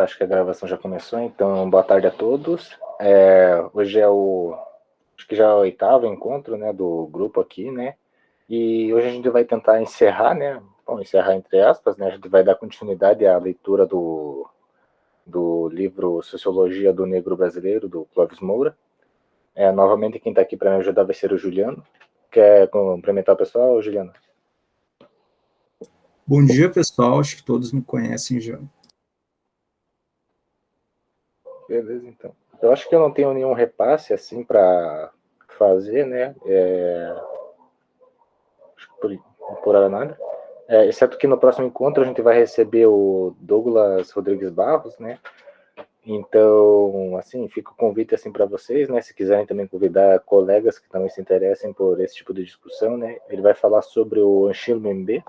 Tá, acho que a gravação já começou, então boa tarde a todos. Hoje acho que já é o oitavo encontro, né, do grupo aqui, né, e hoje a gente vai tentar encerrar, né, bom, encerrar entre aspas, né, a gente vai dar continuidade à leitura do livro Sociologia do Negro Brasileiro, do Clóvis Moura. Novamente quem está aqui para me ajudar vai ser o Juliano. Quer cumprimentar o pessoal, Juliano? Bom dia, pessoal. Acho que todos me conhecem já. Beleza, então. Eu acho que eu não tenho nenhum repasse assim para fazer, né? Por hora nada. Exceto que no próximo encontro a gente vai receber o Douglas Rodrigues Barros, né? Então, assim, fica o convite assim para vocês, né? Se quiserem também convidar colegas que também se interessem por esse tipo de discussão, né? Ele vai falar sobre o Anchilo Mbembe.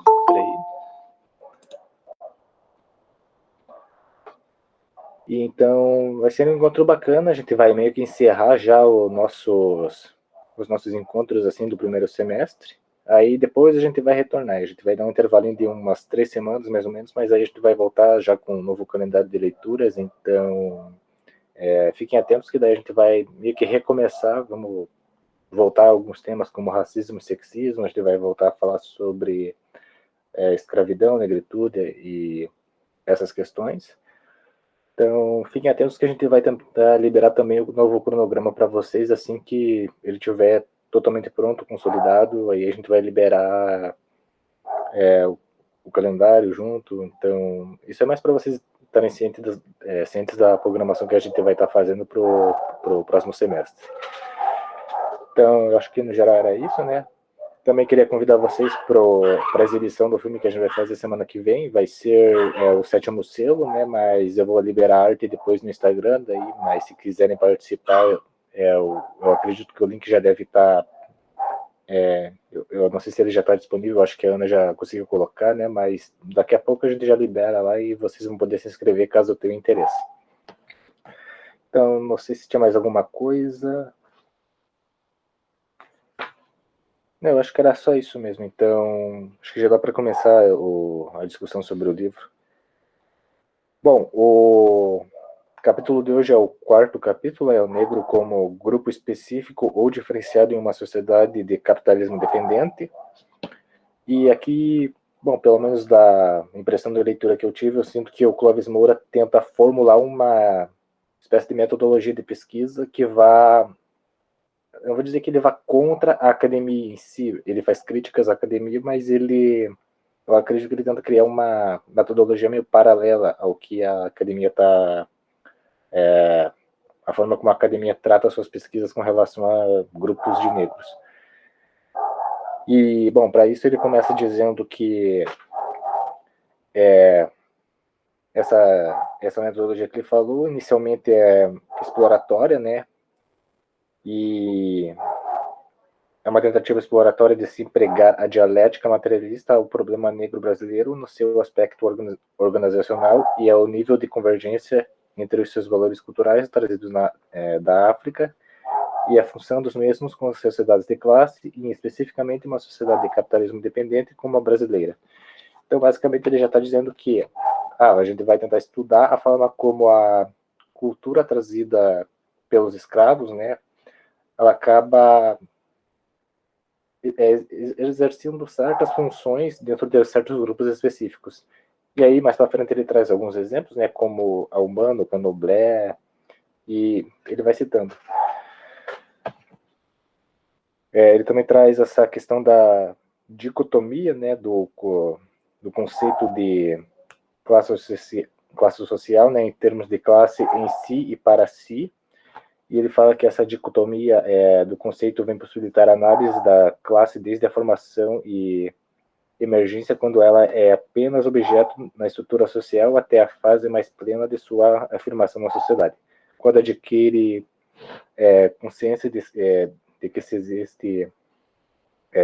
E então vai ser um encontro bacana. A gente vai meio que encerrar já os nossos encontros assim do primeiro semestre. Aí depois a gente vai retornar. A gente vai dar um intervalinho de umas 3 semanas mais ou menos, mas aí a gente vai voltar já com um novo calendário de leituras. Então fiquem atentos que daí a gente vai meio que recomeçar. Vamos voltar a alguns temas como racismo e sexismo. A gente vai voltar a falar sobre escravidão, negritude e essas questões. Então, fiquem atentos que a gente vai tentar liberar também o novo cronograma para vocês assim que ele estiver totalmente pronto, consolidado. Aí a gente vai liberar o calendário junto. Então, isso é mais para vocês estarem cientes da programação que a gente vai estar fazendo para o próximo semestre. Então, eu acho que no geral era isso, né? Também queria convidar vocês para a exibição do filme que a gente vai fazer semana que vem. Vai ser o Sétimo Selo, né? Mas eu vou liberar a arte depois no Instagram. Daí, mas se quiserem participar, eu acredito que o link já deve estar. Eu não sei se ele já está disponível, acho que a Ana já conseguiu colocar, né? Mas daqui a pouco a gente já libera lá e vocês vão poder se inscrever caso tenham interesse. Então, não sei se tinha mais alguma coisa. Não, eu acho que era só isso mesmo. Então, acho que já dá para começar a discussão sobre o livro. Bom, o capítulo de hoje é o quarto capítulo, é o negro como grupo específico ou diferenciado em uma sociedade de capitalismo dependente. E aqui, bom, pelo menos da impressão da leitura que eu tive, eu sinto que o Clóvis Moura tenta formular uma espécie de metodologia de pesquisa que vá, eu vou dizer que ele vá contra a academia em si. Ele faz críticas à academia, mas eu acredito que ele tenta criar uma metodologia meio paralela ao que a academia está, a forma como a academia trata suas pesquisas com relação a grupos de negros. E, bom, para isso ele começa dizendo que essa metodologia que ele falou inicialmente é exploratória, né? E é uma tentativa exploratória de se empregar a dialética materialista ao problema negro brasileiro no seu aspecto organizacional e ao nível de convergência entre os seus valores culturais trazidos da África e a função dos mesmos com as sociedades de classe e especificamente uma sociedade de capitalismo dependente como a brasileira. Então, basicamente, ele já está dizendo que a gente vai tentar estudar a forma como a cultura trazida pelos escravos, né, ela acaba exercendo certas funções dentro de certos grupos específicos. E aí, mais para frente, ele traz alguns exemplos, né, como a Umbanda, o Candomblé, e ele vai citando. Ele também traz essa questão da dicotomia, né, do conceito de classe social, né, em termos de classe em si e para si. E ele fala que essa dicotomia do conceito vem possibilitar a análise da classe desde a formação e emergência, quando ela é apenas objeto na estrutura social, até a fase mais plena de sua afirmação na sociedade. Quando adquire consciência de que se existe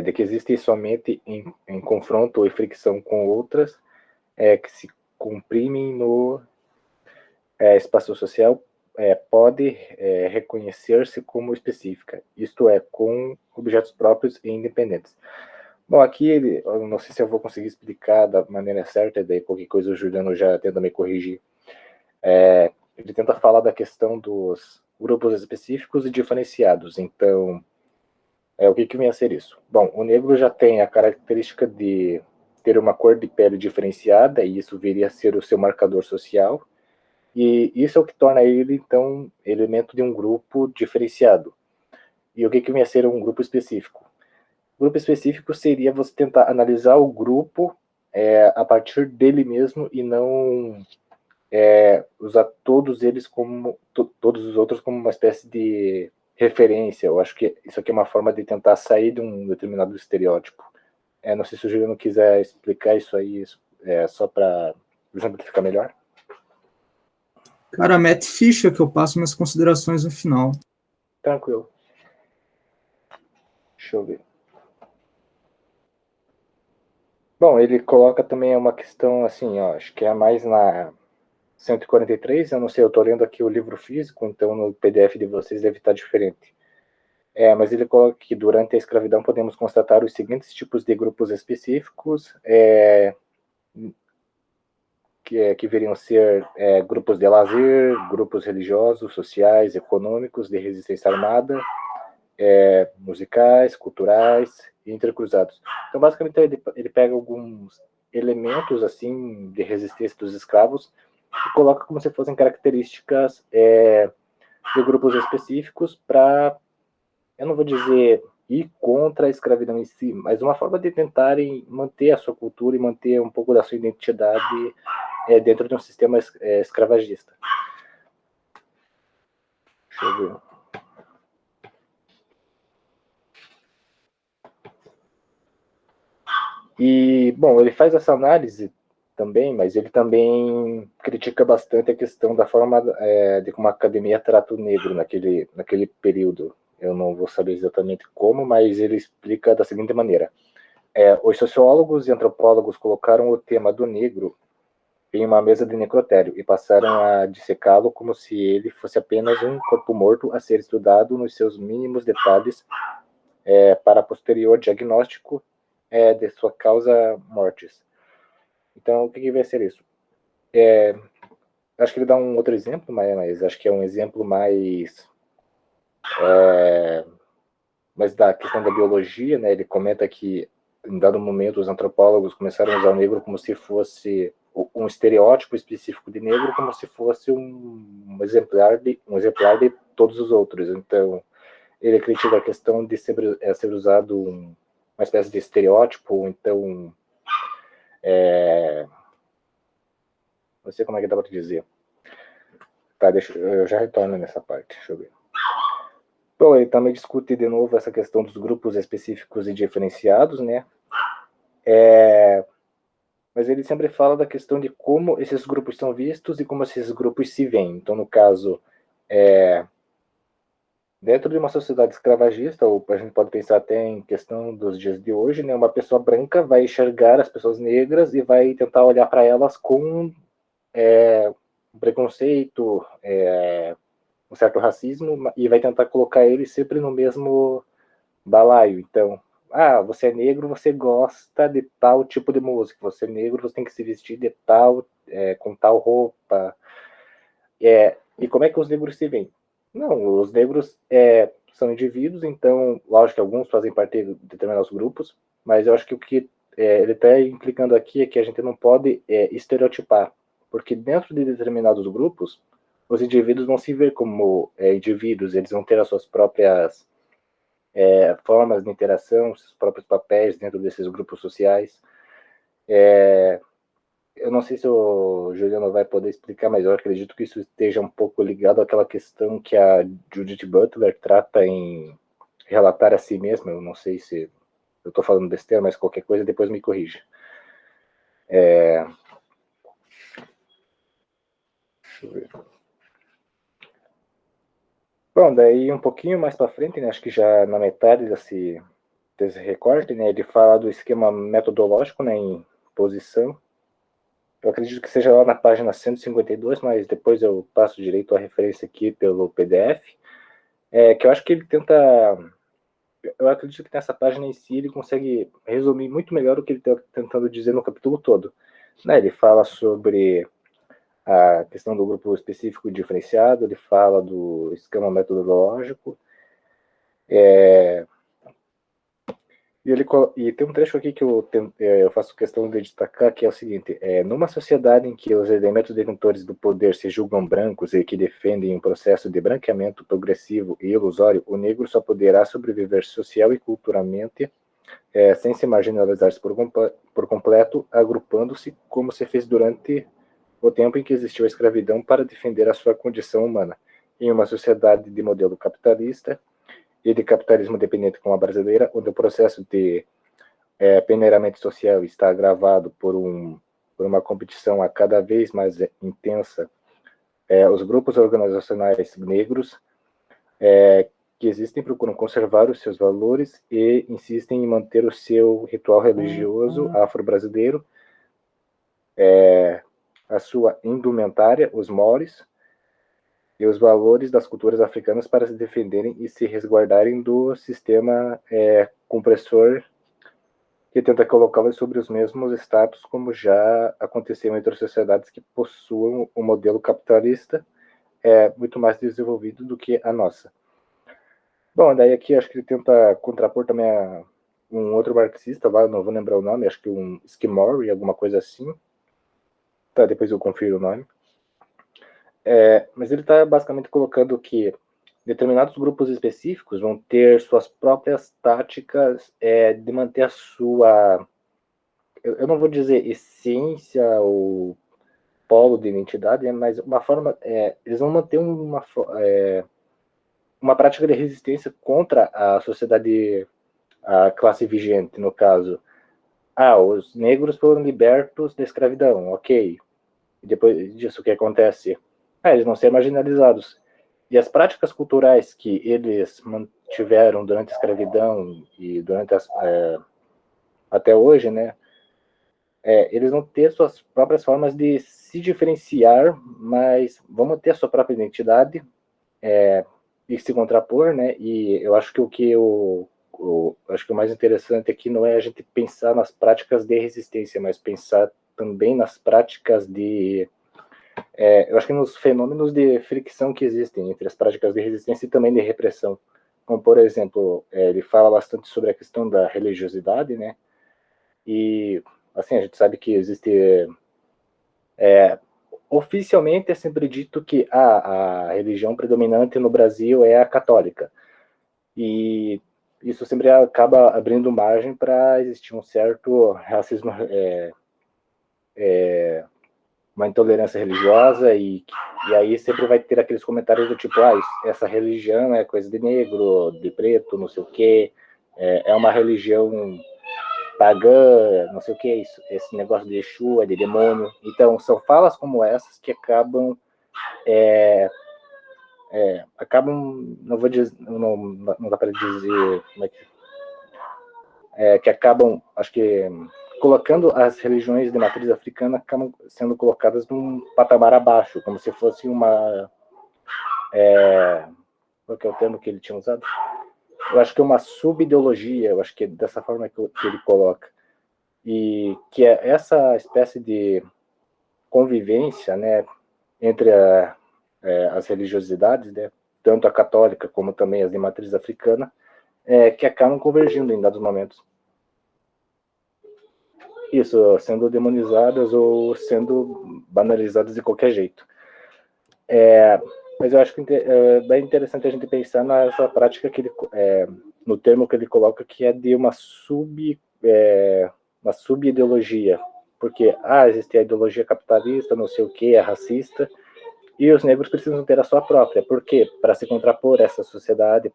de que existe somente em confronto e fricção com outras que se comprimem no espaço social, pode reconhecer-se como específica, isto é, com objetos próprios e independentes. Bom, aqui eu não sei se eu vou conseguir explicar da maneira certa, daí qualquer coisa o Juliano já tenta me corrigir. Ele tenta falar da questão dos grupos específicos e diferenciados. Então, o que vem a ser isso? Bom, o negro já tem a característica de ter uma cor de pele diferenciada, e isso viria a ser o seu marcador social, e isso é o que torna ele, então, elemento de um grupo diferenciado. E o que vem a ser um grupo específico? O grupo específico seria você tentar analisar o grupo a partir dele mesmo e não usar todos eles como todos os outros como uma espécie de referência. Eu acho que isso aqui é uma forma de tentar sair de um determinado estereótipo. Não sei se o Juliano quiser explicar isso aí só para exemplificar melhor. Cara, Matt Fisher, que eu passo minhas considerações no final. Tranquilo. Deixa eu ver. Bom, ele coloca também uma questão assim, ó, acho que é mais na 143, eu não sei, eu estou lendo aqui o livro físico, então no PDF de vocês deve estar diferente. Mas ele coloca que durante a escravidão podemos constatar os seguintes tipos de grupos específicos, que viriam ser grupos de lazer, grupos religiosos, sociais, econômicos, de resistência armada, musicais, culturais e intercruzados. Então, basicamente, ele pega alguns elementos assim de resistência dos escravos e coloca como se fossem características de grupos específicos para, eu não vou dizer ir contra a escravidão em si, mas uma forma de tentarem manter a sua cultura e manter um pouco da sua identidade dentro de um sistema escravagista. Deixa eu ver. E, bom, ele faz essa análise também, mas ele também critica bastante a questão da forma de como a academia trata o negro naquele período. Eu não vou saber exatamente como, mas ele explica da seguinte maneira. Os sociólogos e antropólogos colocaram o tema do negro em uma mesa de necrotério e passaram a dissecá-lo como se ele fosse apenas um corpo morto a ser estudado nos seus mínimos detalhes para posterior diagnóstico de sua causa mortis. Então, o que vai ser isso? Acho que ele dá um outro exemplo, mas acho que é um exemplo mais da questão da biologia, né? Ele comenta que em dado momento os antropólogos começaram a usar o negro como se fosse um estereótipo específico de negro, como se fosse um exemplar de todos os outros. Então, ele critica a questão de ser usado uma espécie de estereótipo, então não sei como é que dá para dizer. Tá, eu já retorno nessa parte, deixa eu ver. Bom, ele também discute de novo essa questão dos grupos específicos e diferenciados, né? Mas ele sempre fala da questão de como esses grupos são vistos e como esses grupos se veem. Então, no caso, dentro de uma sociedade escravagista, ou a gente pode pensar até em questão dos dias de hoje, né? Uma pessoa branca vai enxergar as pessoas negras e vai tentar olhar para elas com um preconceito, um certo racismo, e vai tentar colocar eles sempre no mesmo balaio. Então, você é negro, você gosta de tal tipo de música. Você é negro, você tem que se vestir de tal, com tal roupa. E como é que os negros se veem? Não, os negros são indivíduos, então, lógico que alguns fazem parte de determinados grupos, mas eu acho que o que ele está implicando aqui é que a gente não pode estereotipar, porque dentro de determinados grupos, os indivíduos vão se ver como indivíduos, eles vão ter as suas próprias formas de interação, seus próprios papéis dentro desses grupos sociais. Eu não sei se o Juliano vai poder explicar, mas eu acredito que isso esteja um pouco ligado àquela questão que a Judith Butler trata em relatar a si mesma. Eu não sei se eu estou falando besteira, mas qualquer coisa depois me corrija. Deixa eu ver. Bom, daí um pouquinho mais para frente, né, acho que já na metade desse recorte, né, ele fala do esquema metodológico, né, em posição. Eu acredito que seja lá na página 152, mas depois eu passo direito a referência aqui pelo PDF, que eu acho que ele tenta... Eu acredito que nessa página em si ele consegue resumir muito melhor o que ele está tentando dizer no capítulo todo. Né, ele fala sobre a questão do grupo específico diferenciado, ele fala do esquema metodológico, e tem um trecho aqui que eu faço questão de destacar, que é o seguinte: numa sociedade em que os elementos detentores do poder se julgam brancos e que defendem um processo de branqueamento progressivo e ilusório, o negro só poderá sobreviver social e culturalmente sem se marginalizar-se por completo, agrupando-se como se fez durante o tempo em que existiu a escravidão para defender a sua condição humana. Em uma sociedade de modelo capitalista e de capitalismo dependente como a brasileira, onde o processo de peneiramento social está agravado por uma competição a cada vez mais intensa, os grupos organizacionais negros que existem procuram conservar os seus valores e insistem em manter o seu ritual religioso afro-brasileiro, a sua indumentária, os mores, e os valores das culturas africanas para se defenderem e se resguardarem do sistema compressor que tenta colocá-las sobre os mesmos status como já aconteceu entre as sociedades que possuem um modelo capitalista muito mais desenvolvido do que a nossa. Bom, daí aqui acho que ele tenta contrapor também um outro marxista, lá, não vou lembrar o nome, acho que um Skimori, alguma coisa assim. Tá, depois eu confiro o nome. Mas ele está basicamente colocando que determinados grupos específicos vão ter suas próprias táticas de manter a sua, eu não vou dizer essência ou polo de identidade, mas uma forma, eles vão manter uma prática de resistência contra a sociedade, a classe vigente, no caso. Os negros foram libertos da escravidão, ok. E depois disso, o que acontece? Eles vão ser marginalizados. E as práticas culturais que eles mantiveram durante a escravidão e durante até hoje, né? Eles vão ter suas próprias formas de se diferenciar, mas vão manter a sua própria identidade e se contrapor, né? E eu acho que acho que o mais interessante aqui não é a gente pensar nas práticas de resistência, mas pensar também nas práticas eu acho que nos fenômenos de fricção que existem entre as práticas de resistência e também de repressão. Como, por exemplo, ele fala bastante sobre a questão da religiosidade, né? E, assim, a gente sabe que existe... oficialmente é sempre dito que a religião predominante no Brasil é a católica. E isso sempre acaba abrindo margem para existir um certo racismo, uma intolerância religiosa, e aí sempre vai ter aqueles comentários do tipo, essa religião é coisa de negro, de preto, não sei o quê, é uma religião pagã, não sei o que, esse negócio de Exu, de demônio. Então, são falas como essas que acabam, não vou dizer, não dá para dizer como é que acabam, acho que colocando as religiões de matriz africana, acabam sendo colocadas num patamar abaixo, como se fosse uma... qual que é o termo que ele tinha usado? Eu acho que é uma sub-ideologia, eu acho que é dessa forma que ele coloca. E que é essa espécie de convivência, né, entre as religiosidades, né, tanto a católica como também as de matriz africana, que acabam convergindo em dados momentos. Isso, sendo demonizadas ou sendo banalizadas de qualquer jeito. Mas eu acho que é bem interessante a gente pensar nessa prática que ele, no termo que ele coloca, que é de uma sub-ideologia. Porque existe a ideologia capitalista, não sei o que, é racista, e os negros precisam ter a sua própria. Por quê? Para se contrapor a essa sociedade,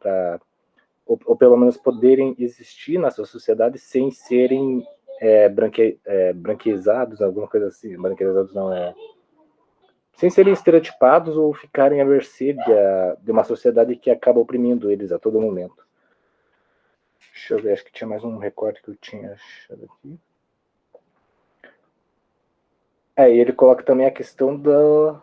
ou pelo menos poderem existir nessa sociedade sem serem branquizados, alguma coisa assim. Branquizados não é... sem serem estereotipados ou ficarem à mercê de uma sociedade que acaba oprimindo eles a todo momento. Deixa eu ver, acho que tinha mais um recorte que eu tinha achado aqui. E ele coloca também a questão do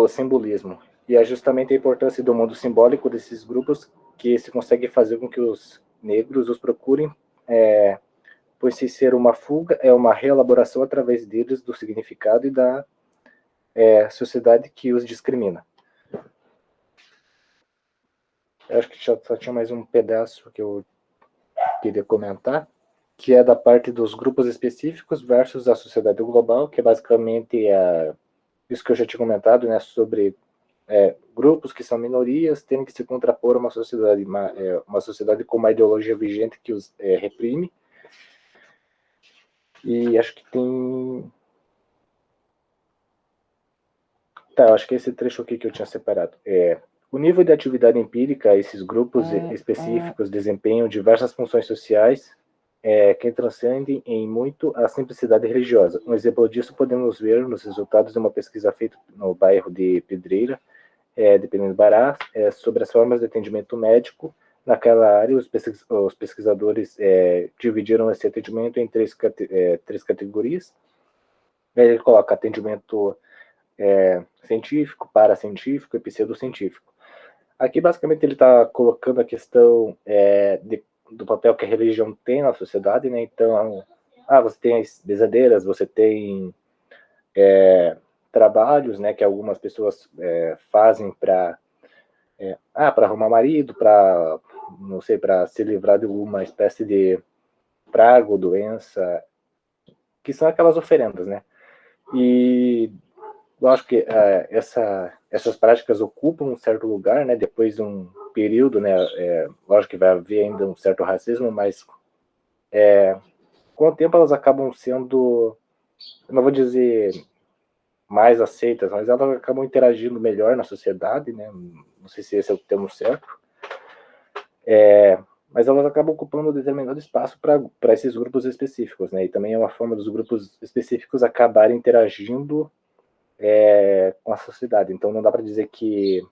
simbolismo. E é justamente a importância do mundo simbólico desses grupos que se consegue fazer com que os negros os procurem, pois se ser uma fuga é uma reelaboração através deles do significado e da sociedade que os discrimina. Eu acho que só tinha mais um pedaço que eu queria comentar, que é da parte dos grupos específicos versus a sociedade global, que é basicamente isso que eu já tinha comentado, né, sobre grupos que são minorias têm que se contrapor a uma sociedade com uma ideologia vigente que os reprime. E acho que tem... Tá, acho que esse trecho aqui que eu tinha separado. O nível de atividade empírica, esses grupos específicos desempenham diversas funções sociais que transcendem em muito a simplicidade religiosa. Um exemplo disso podemos ver nos resultados de uma pesquisa feita no bairro de Pedreira, dependendo do Pará, sobre as formas de atendimento médico. Naquela área, os pesquisadores dividiram esse atendimento em três categorias. Ele coloca atendimento científico, paracientífico e pseudocientífico. Aqui, basicamente, ele está colocando a questão do papel que a religião tem na sociedade, né? Então, você tem as bezadeiras, você tem trabalhos, né, que algumas pessoas fazem para arrumar marido, para, não sei, para se livrar de alguma espécie de praga ou doença, que são aquelas oferendas, né? E lógico que essas práticas ocupam um certo lugar, né? Depois de um período, né? Lógico que vai haver ainda um certo racismo, mas com o tempo elas acabam sendo, eu não vou dizer mais aceitas, mas elas acabam interagindo melhor na sociedade, né? Não sei se esse é o termo certo. Mas elas acabam ocupando um determinado espaço para esses grupos específicos, né? E também é uma forma dos grupos específicos acabarem interagindo com a sociedade. Então não dá para dizer que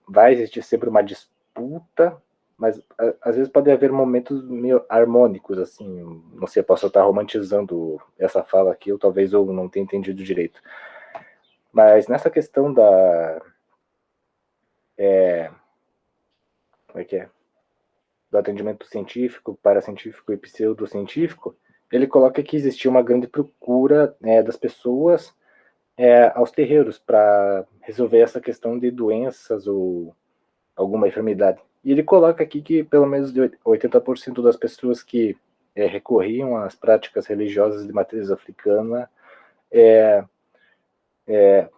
vai existir sempre uma disputa, mas às vezes pode haver momentos meio harmônicos, assim. Não sei, posso estar romantizando essa fala aqui, ou talvez eu não tenha entendido direito. Mas nessa questão como é que é? Do atendimento científico, paracientífico e pseudocientífico, ele coloca que existia uma grande procura das pessoas aos terreiros para resolver essa questão de doenças ou alguma enfermidade. E ele coloca aqui que pelo menos 80% das pessoas que recorriam às práticas religiosas de matriz africana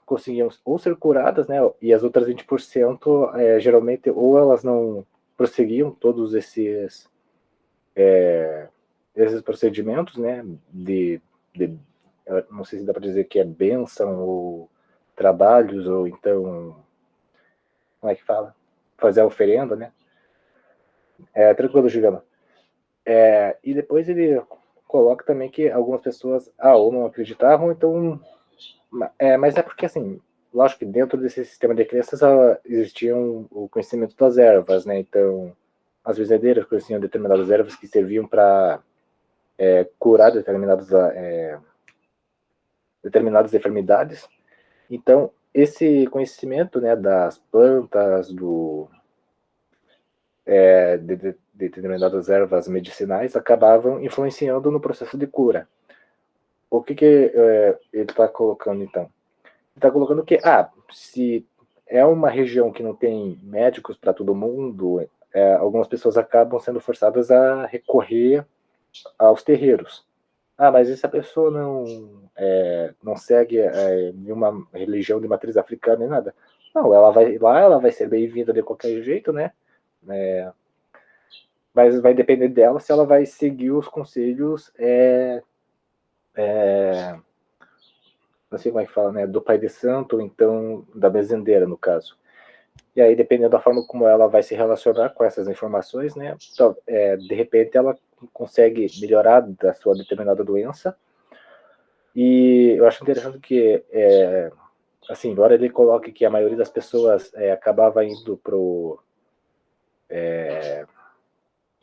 conseguiam ou ser curadas, né? E as outras 20% geralmente ou elas não prosseguiam todos esses procedimentos, né? Não sei se dá para dizer que é bênção ou trabalhos, ou então, como é que fala? Fazer a oferenda, né? Tranquilo, Juliana. E depois ele coloca também que algumas pessoas ou não acreditavam, então... mas é porque, assim, lógico que dentro desse sistema de crenças existiam o conhecimento das ervas, né? Então, as bezedeiras conheciam determinadas ervas que serviam para curar determinadas enfermidades. Então, esse conhecimento, né, das plantas, de determinadas ervas medicinais, acabavam influenciando no processo de cura. O que ele está colocando, então? Ele está colocando que, se é uma região que não tem médicos para todo mundo, algumas pessoas acabam sendo forçadas a recorrer aos terreiros. Mas essa pessoa não segue nenhuma religião de matriz africana nem nada. Não, ela vai lá, ela vai ser bem-vinda de qualquer jeito, né? Mas vai depender dela se ela vai seguir os conselhos não sei como é que fala, né? Do pai de santo, ou então da bezendeira, no caso. E aí, dependendo da forma como ela vai se relacionar com essas informações, né? Então, de repente, ela consegue melhorar da sua determinada doença. E eu acho interessante que, assim, embora ele coloque que a maioria das pessoas acabava indo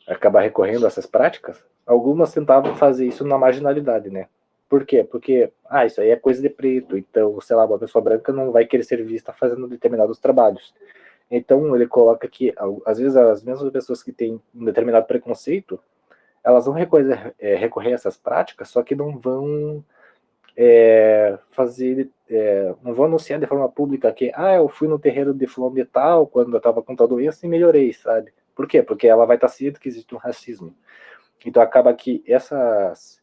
acabar recorrendo a essas práticas, algumas tentavam fazer isso na marginalidade, né? Por quê? Porque, isso aí é coisa de preto, então, sei lá, uma pessoa branca não vai querer ser vista fazendo determinados trabalhos. Então, ele coloca que, às vezes, as mesmas pessoas que têm um determinado preconceito, elas vão recorrer a essas práticas, só que não vão não vou anunciar de forma pública que, eu fui no terreiro de fulano de tal, quando eu estava com tal doença e melhorei, sabe? Por quê? Porque ela vai estar ciente que existe um racismo. Então acaba que essas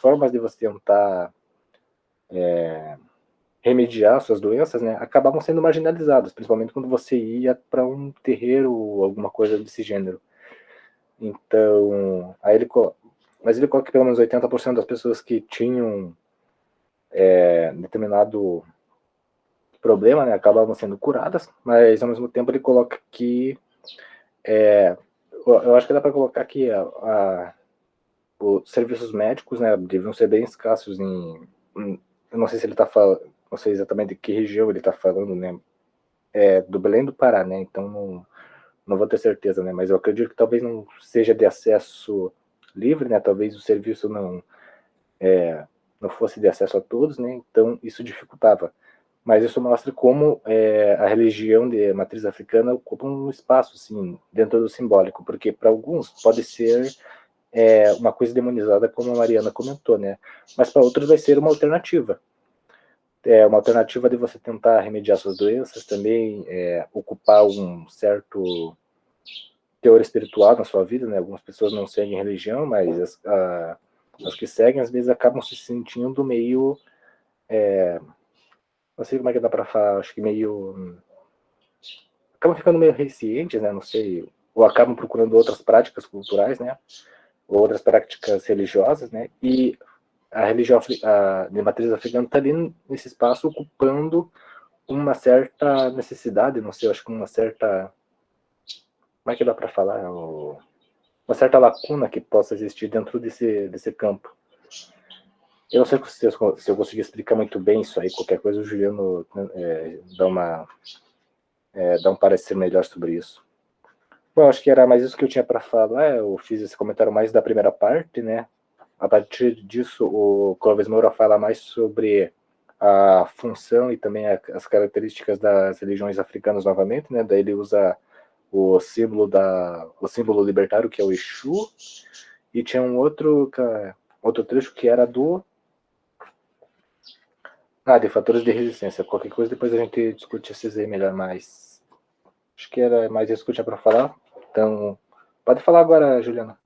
formas de você tentar remediar suas doenças, né, acabavam sendo marginalizadas, principalmente quando você ia para um terreiro ou alguma coisa desse gênero. Então, mas ele coloca que pelo menos 80% das pessoas que tinham determinado problema, né, acabavam sendo curadas, mas ao mesmo tempo ele coloca que eu acho que dá para colocar que os serviços médicos, né, deviam ser bem escassos eu não sei se ele está falando, não sei exatamente de que região ele está falando, né, do Belém do Pará, né, então não vou ter certeza, né, mas eu acredito que talvez não seja de acesso livre, né, talvez o serviço não fosse de acesso a todos, né, então isso dificultava. Mas isso mostra como a religião de matriz africana ocupa um espaço, assim, dentro do simbólico, porque para alguns pode ser uma coisa demonizada, como a Mariana comentou, né? Mas para outros vai ser uma alternativa. Uma alternativa de você tentar remediar suas doenças, também ocupar um certo teor espiritual na sua vida, né? Algumas pessoas não seguem religião, mas as que seguem, às vezes, acabam se sentindo meio... não sei como é que dá para falar, acho que meio... acabam ficando meio recientes, né? Não sei, ou acabam procurando outras práticas culturais, né? Ou outras práticas religiosas, né? E a religião de matriz africana está ali nesse espaço ocupando uma certa necessidade, não sei, acho que uma certa... como é que dá para falar? Uma certa lacuna que possa existir dentro desse campo. Eu não sei se eu conseguir explicar muito bem isso aí, qualquer coisa o Juliano dá um parecer melhor sobre isso. Bom, acho que era mais isso que eu tinha para falar, eu fiz esse comentário mais da primeira parte, né? A partir disso, o Clóvis Moura fala mais sobre a função e também as características das religiões africanas novamente, né? Daí ele usa o símbolo libertário, que é o Exu, e tinha um outro trecho que era de fatores de resistência. Qualquer coisa depois a gente discute esses aí melhor, mas acho que era mais isso que eu tinha para falar. Então, pode falar agora, Juliana.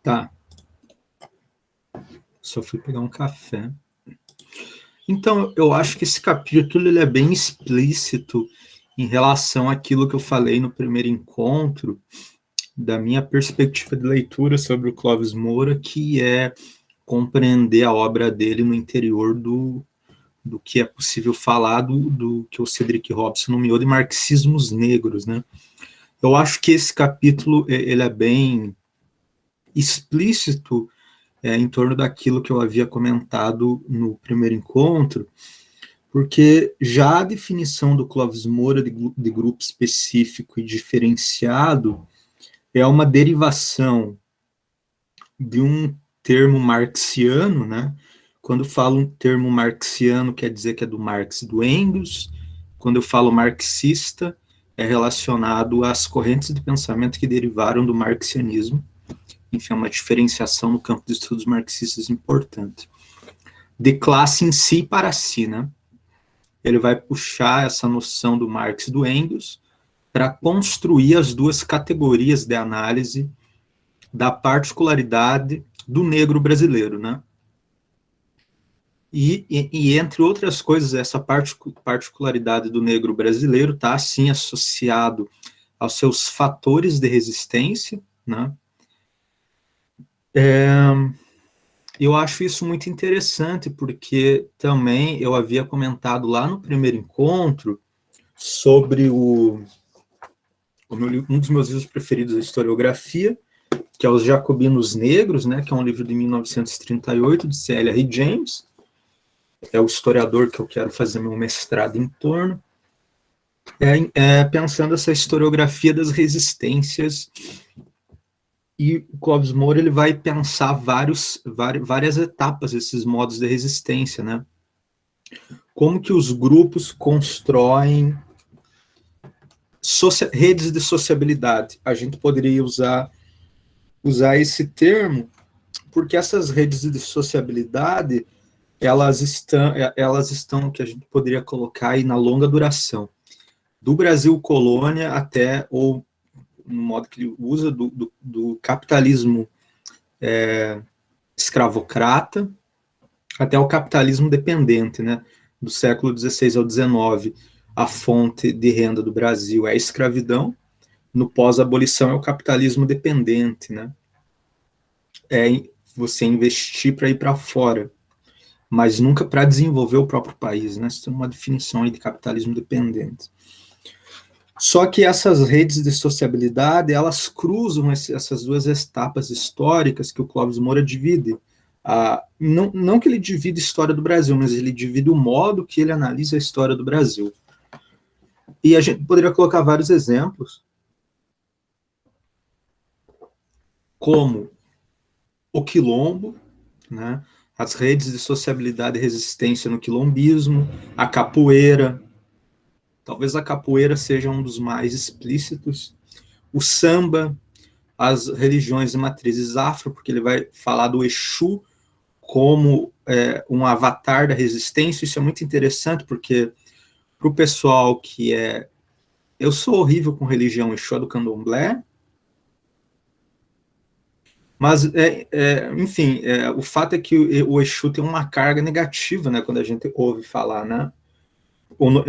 Tá. Só fui pegar um café. Então, eu acho que esse capítulo ele é bem explícito em relação àquilo que eu falei no primeiro encontro, da minha perspectiva de leitura sobre o Clóvis Moura, que é compreender a obra dele no interior do que é possível falar do que o Cedric Robson nomeou de marxismos negros, né? Eu acho que esse capítulo ele é bem explícito em torno daquilo que eu havia comentado no primeiro encontro, porque já a definição do Clóvis Moura de grupo específico e diferenciado é uma derivação de um termo marxiano, né? Quando falo um termo marxiano, quer dizer que é do Marx e do Engels. Quando eu falo marxista, é relacionado às correntes de pensamento que derivaram do marxianismo. Enfim, é uma diferenciação no campo de estudos marxistas importante. De classe em si para si, né? Ele vai puxar essa noção do Marx e do Engels para construir as duas categorias de análise da particularidade do negro brasileiro, né? E entre outras coisas, essa particularidade do negro brasileiro está, assim, associado aos seus fatores de resistência, né? Eu acho isso muito interessante, porque também eu havia comentado lá no primeiro encontro sobre um dos meus livros preferidos, a historiografia, que é Os Jacobinos Negros, né, que é um livro de 1938, de C.L.R. James. É o historiador que eu quero fazer meu mestrado em torno. Pensando essa historiografia das resistências. E o Clóvis Moura ele vai pensar várias etapas desses modos de resistência, né? Como que os grupos constroem redes de sociabilidade. A gente poderia usar esse termo porque essas redes de sociabilidade, elas estão, que a gente poderia colocar aí na longa duração, do Brasil colônia até, ou no modo que ele usa, do capitalismo escravocrata até o capitalismo dependente, né? Do século XVI ao XIX, a fonte de renda do Brasil é a escravidão, no pós-abolição é o capitalismo dependente, né? É você investir para ir para fora, mas nunca para desenvolver o próprio país, né? Isso tem uma definição aí de capitalismo dependente. Só que essas redes de sociabilidade, elas cruzam essas duas etapas históricas que o Clóvis Moura divide. Não que ele divide a história do Brasil, mas ele divide o modo que ele analisa a história do Brasil. E a gente poderia colocar vários exemplos, como o quilombo, né? As redes de sociabilidade e resistência no quilombismo, a capoeira, talvez a capoeira seja um dos mais explícitos, o samba, as religiões de matrizes afro, porque ele vai falar do Exu como um avatar da resistência. Isso é muito interessante, porque para o pessoal que é... Eu sou horrível com religião, Exu é do candomblé, mas, enfim, o fato é que o Exu tem uma carga negativa, né, quando a gente ouve falar, né?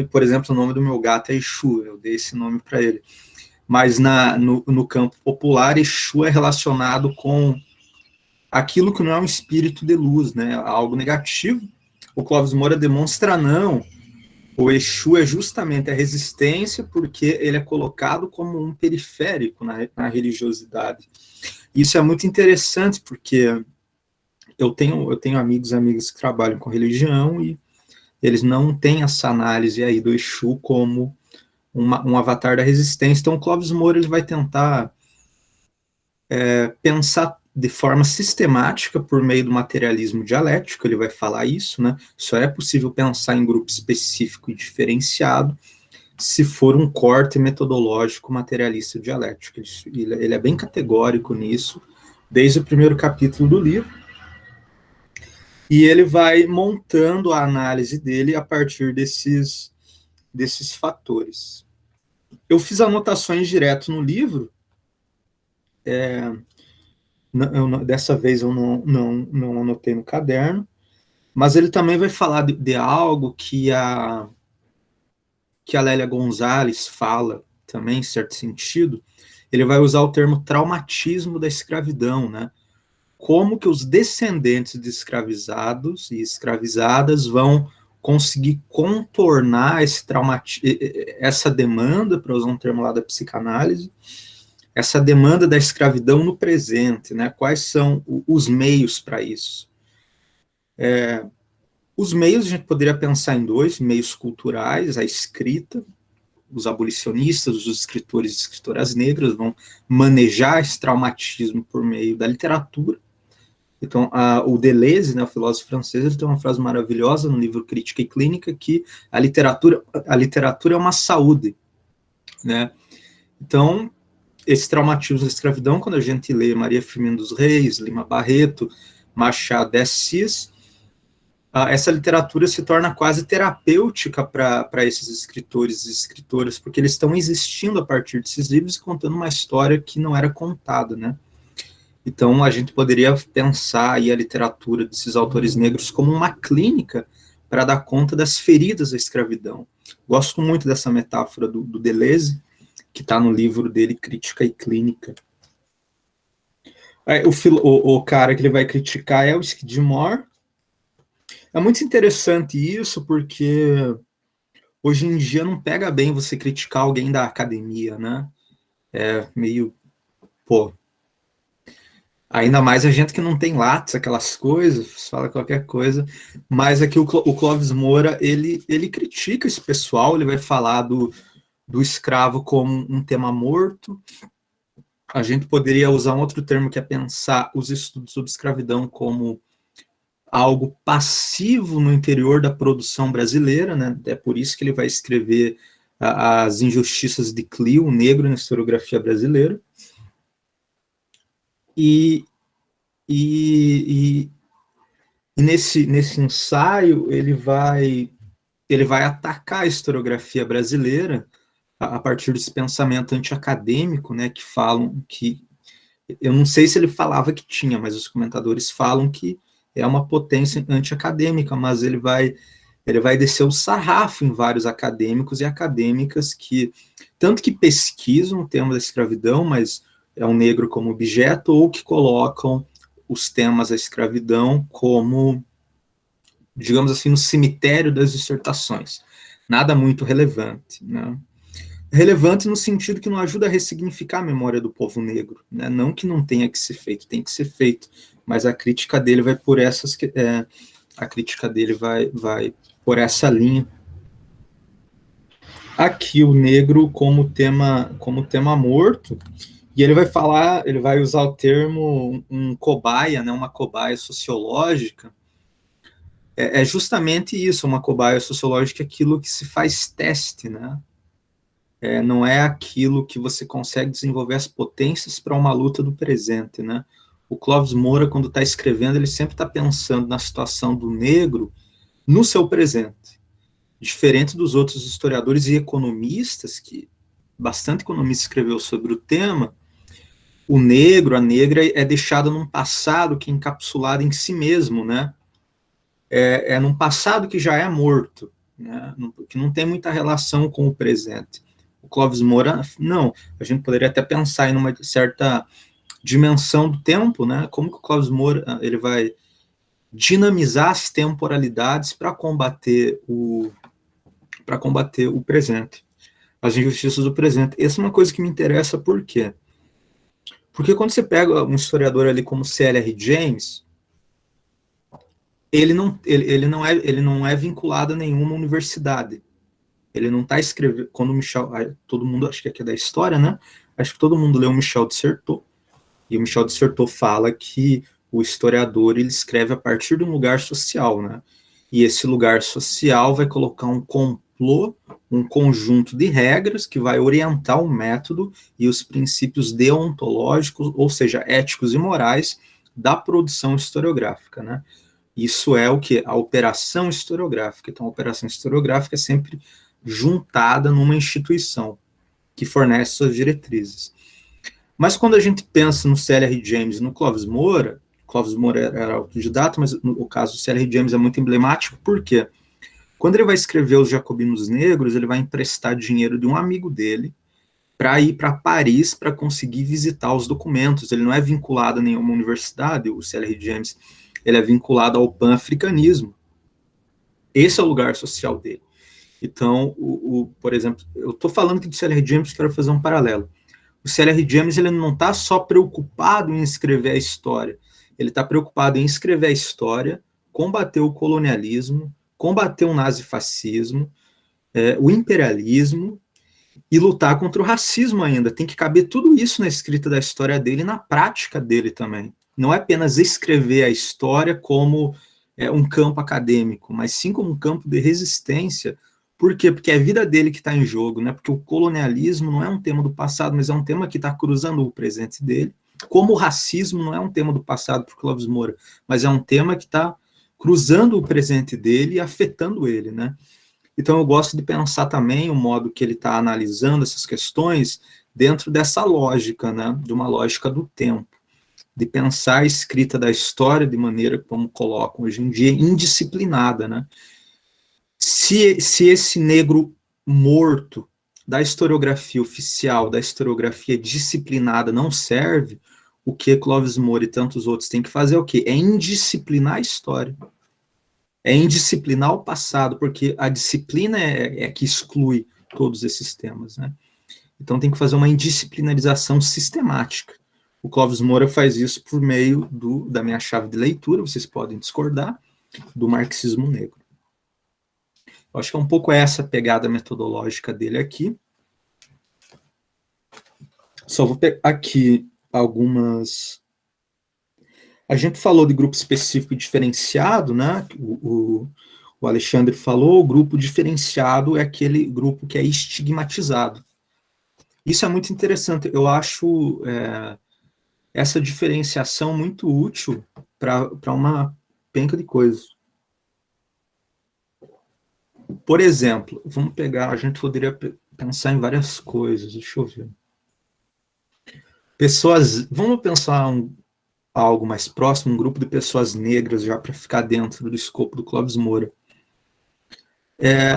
Por exemplo, o nome do meu gato é Exu, eu dei esse nome para ele. Mas no campo popular, Exu é relacionado com aquilo que não é um espírito de luz, né? Algo negativo. O Clóvis Moura demonstra não. O Exu é justamente a resistência, porque ele é colocado como um periférico na religiosidade. Isso é muito interessante, porque eu tenho amigos e amigas que trabalham com religião e eles não têm essa análise aí do Exu como um avatar da resistência. Então, o Clóvis Moura ele vai tentar pensar de forma sistemática por meio do materialismo dialético, ele vai falar isso, né? Só é possível pensar em grupo específico e diferenciado se for um corte metodológico materialista dialético. Ele é bem categórico nisso, desde o primeiro capítulo do livro, e ele vai montando a análise dele a partir desses fatores. Eu fiz anotações direto no livro, dessa vez eu não anotei no caderno, mas ele também vai falar de algo que a Lélia Gonzalez fala também, em certo sentido. Ele vai usar o termo traumatismo da escravidão, né? Como que os descendentes de escravizados e escravizadas vão conseguir contornar essa demanda, para usar um termo lá da psicanálise, essa demanda da escravidão no presente, né? Quais são os meios para isso? Os meios, a gente poderia pensar em dois, meios culturais, a escrita, os abolicionistas, os escritores e escritoras negras vão manejar esse traumatismo por meio da literatura. Então, o Deleuze, né, o filósofo francês, ele tem uma frase maravilhosa no livro Crítica e Clínica, que a literatura é uma saúde, né? Então, esse traumatismo da escravidão, quando a gente lê Maria Firmina dos Reis, Lima Barreto, Machado de Assis, essa literatura se torna quase terapêutica para esses escritores e escritoras, porque eles estão existindo a partir desses livros e contando uma história que não era contada, né? Então, a gente poderia pensar aí a literatura desses autores negros como uma clínica para dar conta das feridas da escravidão. Gosto muito dessa metáfora do Deleuze, que está no livro dele, Crítica e Clínica. O cara que ele vai criticar é o Skidmore. É muito interessante isso, porque hoje em dia não pega bem você criticar alguém da academia, né? É meio, ainda mais a gente que não tem látis, aquelas coisas, fala qualquer coisa, mas aqui o Clóvis Moura, ele critica esse pessoal, ele vai falar do escravo como um tema morto. A gente poderia usar um outro termo que é pensar os estudos sobre escravidão como algo passivo no interior da produção brasileira, né? É por isso que ele vai escrever As Injustiças de Clio, o negro na historiografia brasileira. E e nesse ensaio ele vai atacar a historiografia brasileira a partir desse pensamento anti-acadêmico, né, que falam que, eu não sei se ele falava que tinha, mas os comentadores falam que é uma potência anti-acadêmica, mas ele vai descer o sarrafo em vários acadêmicos e acadêmicas que, tanto que pesquisam o tema da escravidão, mas é o negro como objeto, ou que colocam os temas da escravidão como, digamos assim, no cemitério das dissertações. Nada muito relevante, né? Relevante no sentido que não ajuda a ressignificar a memória do povo negro, né? Não que não tenha que ser feito, tem que ser feito, mas a crítica dele vai por a crítica dele vai por essa linha. Aqui o negro como tema morto, e ele vai usar o termo um cobaia, né? Uma cobaia sociológica. É justamente isso, uma cobaia sociológica, aquilo que se faz teste, né? Não é aquilo que você consegue desenvolver as potências para uma luta do presente, né? O Clóvis Moura, quando está escrevendo, ele sempre está pensando na situação do negro no seu presente. Diferente dos outros historiadores e economistas, que bastante economista escreveu sobre o tema, o negro, a negra, é deixada num passado que é encapsulado em si mesmo, né? Num passado que já é morto, né? Que não tem muita relação com o presente. O Clóvis Moura, não. A gente poderia até pensar em uma certa dimensão do tempo, né? Como que o Clóvis Moura ele vai dinamizar as temporalidades para combater o presente, as injustiças do presente. Essa é uma coisa que me interessa, por quê? Porque quando você pega um historiador ali como C.L.R. James, ele não é vinculado a nenhuma universidade. Ele não está escrevendo. Quando o Michel. Todo mundo, acho que aqui é da história, né? Acho que todo mundo leu o Michel de Certeau. E o Michel de Certeau fala que o historiador ele escreve a partir de um lugar social, né? E esse lugar social vai colocar um complô, um conjunto de regras que vai orientar o método e os princípios deontológicos, ou seja, éticos e morais, da produção historiográfica, né? Isso é o que? A operação historiográfica. Então, a operação historiográfica é sempre juntada numa instituição que fornece suas diretrizes. Mas quando a gente pensa no C.L.R. James e no Clóvis Moura era autodidata, mas no caso do C.L.R. James é muito emblemático, por quê? Quando ele vai escrever Os Jacobinos Negros, ele vai emprestar dinheiro de um amigo dele para ir para Paris para conseguir visitar os documentos. Ele não é vinculado a nenhuma universidade, o C.L.R. James, ele é vinculado ao pan-africanismo. Esse é o lugar social dele. Então, por exemplo, eu estou falando que do C.L.R. James, quero fazer um paralelo. O C.L.R. James ele não está só preocupado em escrever a história, ele está preocupado em escrever a história, combater o colonialismo, combater o nazifascismo, o imperialismo e lutar contra o racismo ainda. Tem que caber tudo isso na escrita da história dele e na prática dele também. Não é apenas escrever a história como um campo acadêmico, mas sim como um campo de resistência. Por quê? Porque é a vida dele que está em jogo, né? Porque o colonialismo não é um tema do passado, mas é um tema que está cruzando o presente dele. Como o racismo não é um tema do passado para o Clóvis Moura, mas é um tema que está cruzando o presente dele e afetando ele, né? Então eu gosto de pensar também o modo que ele está analisando essas questões dentro dessa lógica, né? De uma lógica do tempo, de pensar a escrita da história de maneira, como colocam hoje em dia, indisciplinada, né? Se esse negro morto da historiografia oficial, da historiografia disciplinada não serve, o que Clóvis Moura e tantos outros têm que fazer é o quê? É indisciplinar a história. É indisciplinar o passado, porque a disciplina é que exclui todos esses temas, né? Então tem que fazer uma indisciplinarização sistemática. O Clóvis Moura faz isso por meio da minha chave de leitura, vocês podem discordar, do marxismo negro. Eu acho que é um pouco essa pegada metodológica dele aqui. Só vou pegar aqui algumas... A gente falou de grupo específico e diferenciado, né? O Alexandre falou, o grupo diferenciado é aquele grupo que é estigmatizado. Isso é muito interessante. Eu acho essa diferenciação muito útil para uma penca de coisas. Por exemplo, vamos pegar, a gente poderia pensar em várias coisas, deixa eu ver. Pessoas, vamos pensar algo mais próximo, um grupo de pessoas negras, já para ficar dentro do escopo do Clóvis Moura.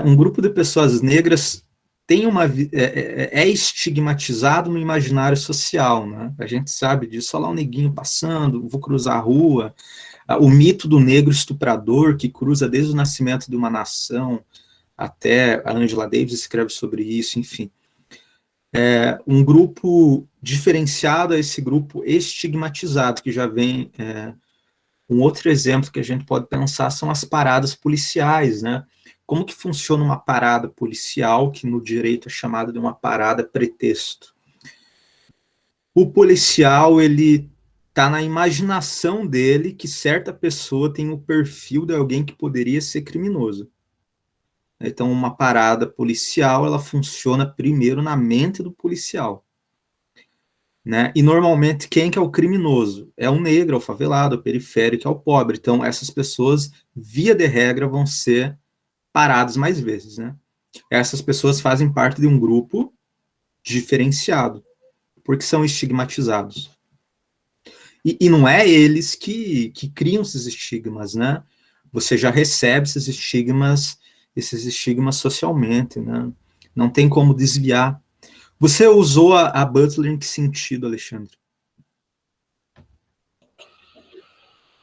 Um grupo de pessoas negras tem é estigmatizado no imaginário social, né? A gente sabe disso, olha lá um neguinho passando, vou cruzar a rua, o mito do negro estuprador que cruza desde o nascimento de uma nação até a Angela Davis escreve sobre isso, enfim. Um grupo diferenciado a esse grupo estigmatizado, que já vem... um outro exemplo que a gente pode pensar são as paradas policiais, né? Como que funciona uma parada policial, que no direito é chamada de uma parada pretexto? O policial, ele está na imaginação dele que certa pessoa tem o perfil de alguém que poderia ser criminoso. Então, uma parada policial, ela funciona primeiro na mente do policial. Né? E, normalmente, quem que é o criminoso? É o negro, é o favelado, é o periférico, é o pobre. Então, essas pessoas, via de regra, vão ser paradas mais vezes. Né? Essas pessoas fazem parte de um grupo diferenciado, porque são estigmatizados. E não é eles que criam esses estigmas, né? Você já recebe esses estigmas socialmente, né? Não tem como desviar. Você usou a Butler em que sentido, Alexandre?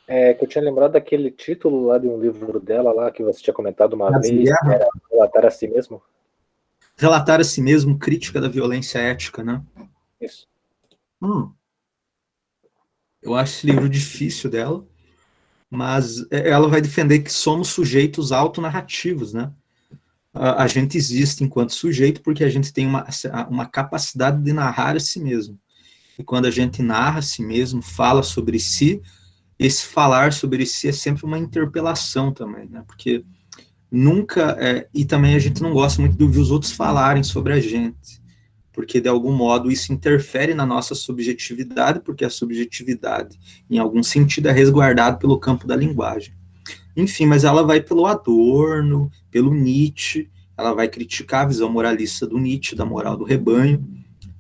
Que eu tinha lembrado daquele título lá de um livro dela lá, que você tinha comentado uma Nas vez, que guerras, era Relatar a Si Mesmo. relatar a si mesmo, crítica da violência ética, né? Isso. Eu acho esse livro difícil dela, mas ela vai defender que somos sujeitos autonarrativos, né? A gente existe enquanto sujeito porque a gente tem uma capacidade de narrar a si mesmo. E quando a gente narra a si mesmo, fala sobre si, esse falar sobre si é sempre uma interpelação também, né? Porque nunca... e também a gente não gosta muito de ouvir os outros falarem sobre a gente, porque de algum modo isso interfere na nossa subjetividade, porque a subjetividade, em algum sentido, é resguardada pelo campo da linguagem. Enfim, mas ela vai pelo Adorno, pelo Nietzsche, ela vai criticar a visão moralista do Nietzsche, da moral do rebanho,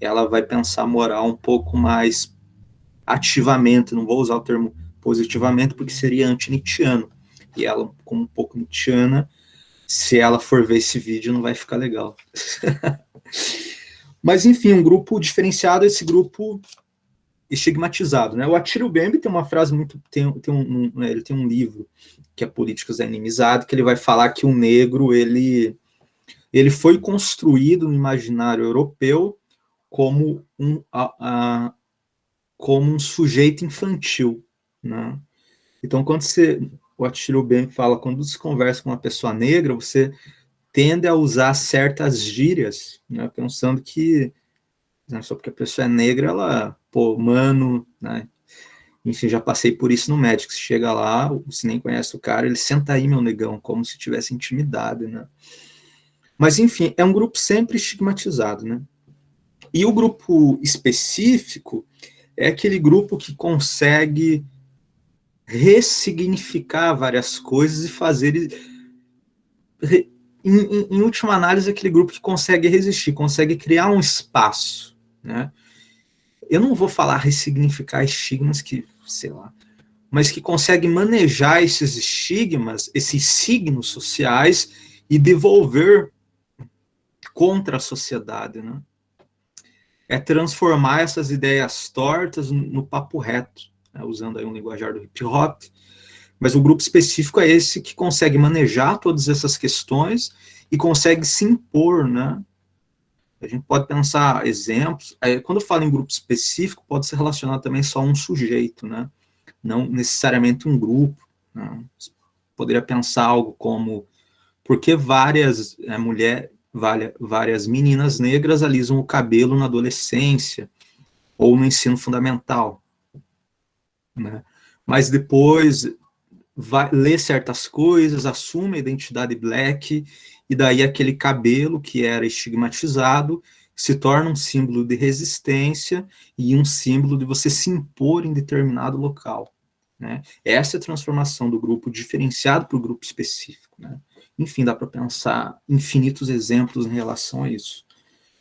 ela vai pensar a moral um pouco mais ativamente, não vou usar o termo positivamente, porque seria anti-nietzschiano, e ela, como um pouco nietzschiana, se ela for ver esse vídeo, não vai ficar legal. Mas, enfim, um grupo diferenciado, esse grupo estigmatizado, né? O Attila Mbembe tem uma frase muito... ele tem um livro que é Políticas da Inimizade, que ele vai falar que o negro, ele foi construído no imaginário europeu como como um sujeito infantil, né? Então, o Attila Mbembe fala, quando se conversa com uma pessoa negra, você tende a usar certas gírias, né? Pensando que, né, só porque a pessoa é negra, ela, pô, mano, né? Enfim, já passei por isso no médico. Você chega lá, você nem conhece o cara, ele senta aí, meu negão, como se tivesse intimidade, né? Mas, enfim, é um grupo sempre estigmatizado, né? E o grupo específico é aquele grupo que consegue ressignificar várias coisas e fazer... Em última análise, aquele grupo que consegue resistir, consegue criar um espaço, né? Eu não vou falar ressignificar estigmas que, sei lá, mas que consegue manejar esses estigmas, esses signos sociais e devolver contra a sociedade, né? É transformar essas ideias tortas no papo reto, né? Usando aí um linguajar do hip hop, mas o grupo específico é esse que consegue manejar todas essas questões e consegue se impor, né? A gente pode pensar exemplos, quando eu falo em grupo específico, pode ser relacionado também só a um sujeito, né? Não necessariamente um grupo, né? Poderia pensar algo como por que várias meninas negras alisam o cabelo na adolescência ou no ensino fundamental, né? Mas depois lê certas coisas, assume a identidade black, e daí aquele cabelo que era estigmatizado se torna um símbolo de resistência e um símbolo de você se impor em determinado local, né? Essa é a transformação do grupo diferenciado para o grupo específico, né? Enfim, dá para pensar infinitos exemplos em relação a isso.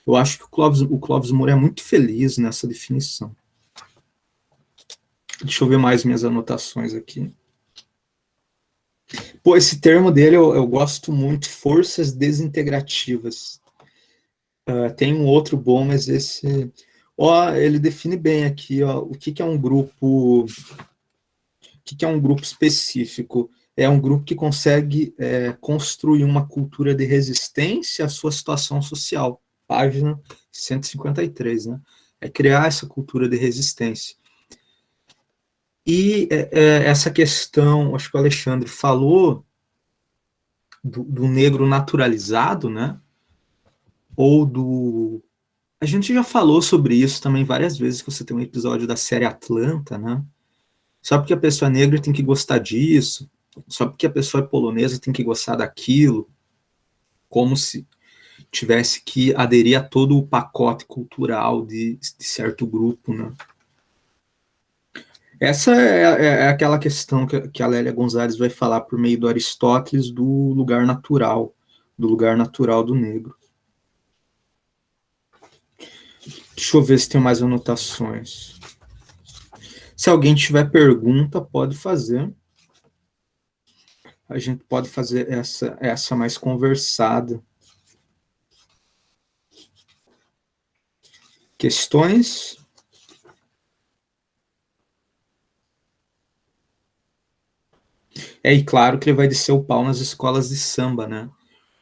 Eu acho que o Clóvis Moura é muito feliz nessa definição. Deixa eu ver mais minhas anotações aqui. Pô, esse termo dele eu gosto muito, forças desintegrativas. Tem um outro bom, mas esse... Ó, ele define bem aqui, ó, o que é um grupo... O que é um grupo específico? É um grupo que consegue construir uma cultura de resistência à sua situação social. Página 153, né? É criar essa cultura de resistência. E essa questão, acho que o Alexandre falou do negro naturalizado, né? Ou do... A gente já falou sobre isso também várias vezes, que você tem um episódio da série Atlanta, né? Só porque a pessoa é negra tem que gostar disso, só porque a pessoa é polonesa tem que gostar daquilo, como se tivesse que aderir a todo o pacote cultural de certo grupo, né? Essa é aquela questão que a Lélia Gonzalez vai falar por meio do Aristóteles do lugar natural do negro. Deixa eu ver se tem mais anotações. Se alguém tiver pergunta, pode fazer. A gente pode fazer essa mais conversada. Questões? E claro que ele vai descer o pau nas escolas de samba, né?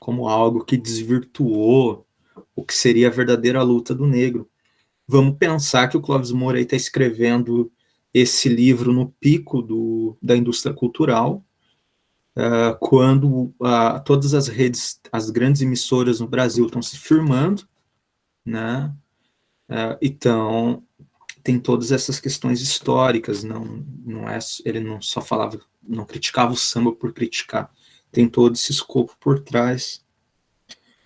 Como algo que desvirtuou o que seria a verdadeira luta do negro. Vamos pensar que o Clóvis Moura está escrevendo esse livro no pico da indústria cultural, quando todas as redes, as grandes emissoras no Brasil estão se firmando, né? Então, tem todas essas questões históricas, ele não só falava, não criticava o samba por criticar, tem todo esse escopo por trás.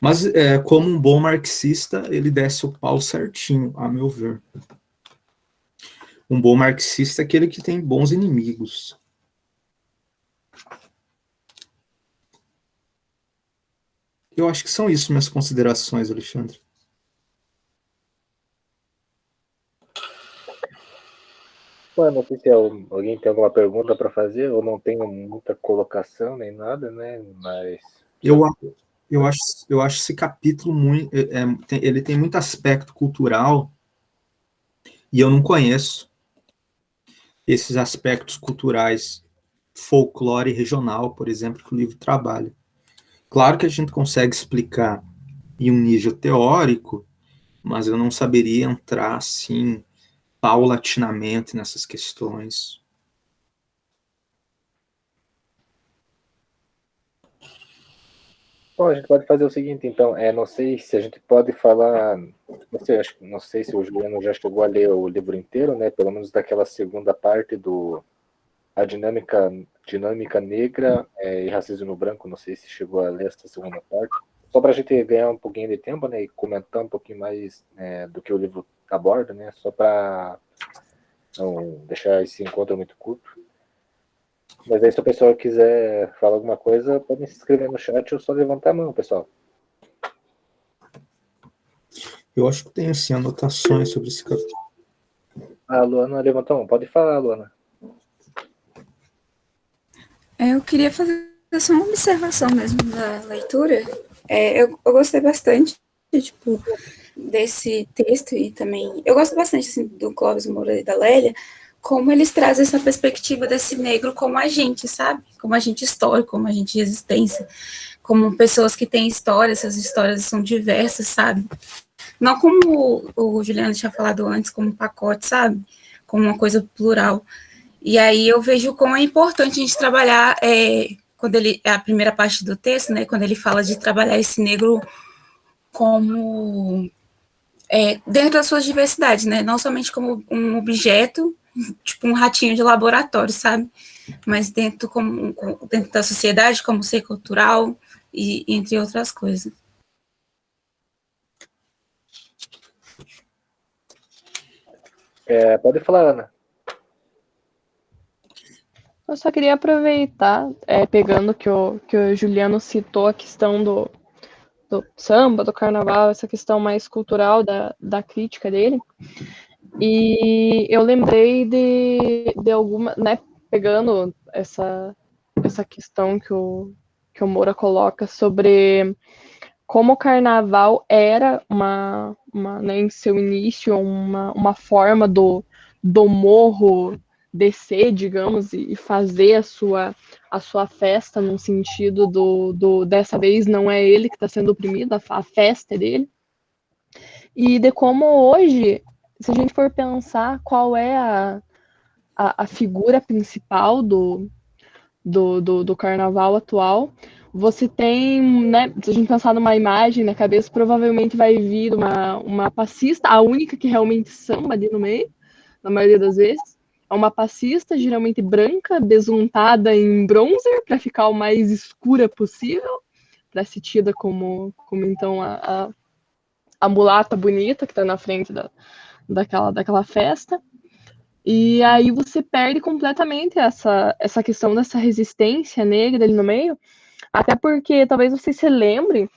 Mas, como um bom marxista, ele desce o pau certinho, a meu ver. Um bom marxista é aquele que tem bons inimigos. Eu acho que são isso minhas considerações, Alexandre. Mano, não sei se alguém tem alguma pergunta para fazer, ou não tenho muita colocação nem nada, né? Mas. Eu acho esse capítulo muito. Ele tem muito aspecto cultural e eu não conheço esses aspectos culturais, folclore regional, por exemplo, que o livro trabalha. Claro que a gente consegue explicar em um nível teórico, mas eu não saberia entrar assim paulatinamente nessas questões. Bom, a gente pode fazer o seguinte, então. Não sei se a gente pode falar. Não sei se o Juliano já chegou a ler o livro inteiro, né? Pelo menos daquela segunda parte do A Dinâmica Negra e Racismo Branco. Não sei se chegou a ler essa segunda parte. Só para a gente ganhar um pouquinho de tempo, né? E comentar um pouquinho mais do que o livro aborda, né? Só para não deixar esse encontro muito curto. Mas aí, se o pessoal quiser falar alguma coisa, podem se inscrever no chat ou só levantar a mão, pessoal. Eu acho que tem assim, anotações sobre esse capítulo. A Luana levantou a mão. Pode falar, Luana. Eu queria fazer só uma observação mesmo da leitura. Eu gostei bastante, tipo, desse texto e também... Eu gosto bastante, assim, do Clóvis Moura e da Lélia, como eles trazem essa perspectiva desse negro como agente, sabe? Como agente histórico, como agente de resistência, como pessoas que têm história, essas histórias são diversas, sabe? Não como o Juliano tinha falado antes, como um pacote, sabe? Como uma coisa plural. E aí eu vejo como é importante a gente trabalhar, quando a primeira parte do texto, né, quando ele fala de trabalhar esse negro como dentro das suas diversidades, né, não somente como um objeto, tipo um ratinho de laboratório, sabe, mas dentro da sociedade, como ser cultural, e entre outras coisas. Pode falar, Ana. Eu só queria aproveitar, pegando que o Juliano citou a questão do samba, do carnaval, essa questão mais cultural da crítica dele. E eu lembrei de alguma, né, pegando essa questão que o Moura coloca sobre como o carnaval era né, em seu início, uma forma do morro descer, digamos, e fazer a sua festa, no sentido dessa vez não é ele que está sendo oprimido, a festa é dele. E de como hoje, se a gente for pensar qual é a figura principal do carnaval atual, você tem, né, se a gente pensar numa imagem na cabeça, provavelmente vai vir uma passista, a única que realmente samba ali no meio, na maioria das vezes. É uma passista, geralmente branca, besuntada em bronzer, para ficar o mais escura possível, para ser tida como então a mulata bonita que está na frente daquela festa. E aí você perde completamente essa questão dessa resistência negra ali no meio, até porque talvez você se lembre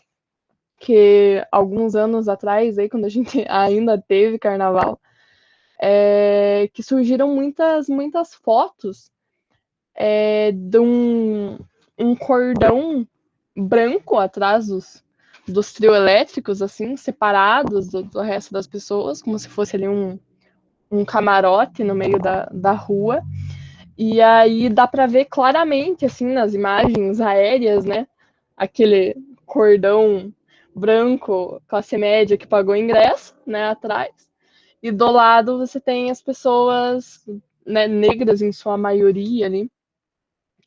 que alguns anos atrás, aí, quando a gente ainda teve carnaval, que surgiram muitas fotos de um cordão branco atrás dos trio elétricos, assim, separados do resto das pessoas, como se fosse ali um camarote no meio da rua. E aí dá para ver claramente, assim, nas imagens aéreas, né, aquele cordão branco, classe média, que pagou ingresso, né, atrás. E do lado você tem as pessoas, né, negras em sua maioria ali,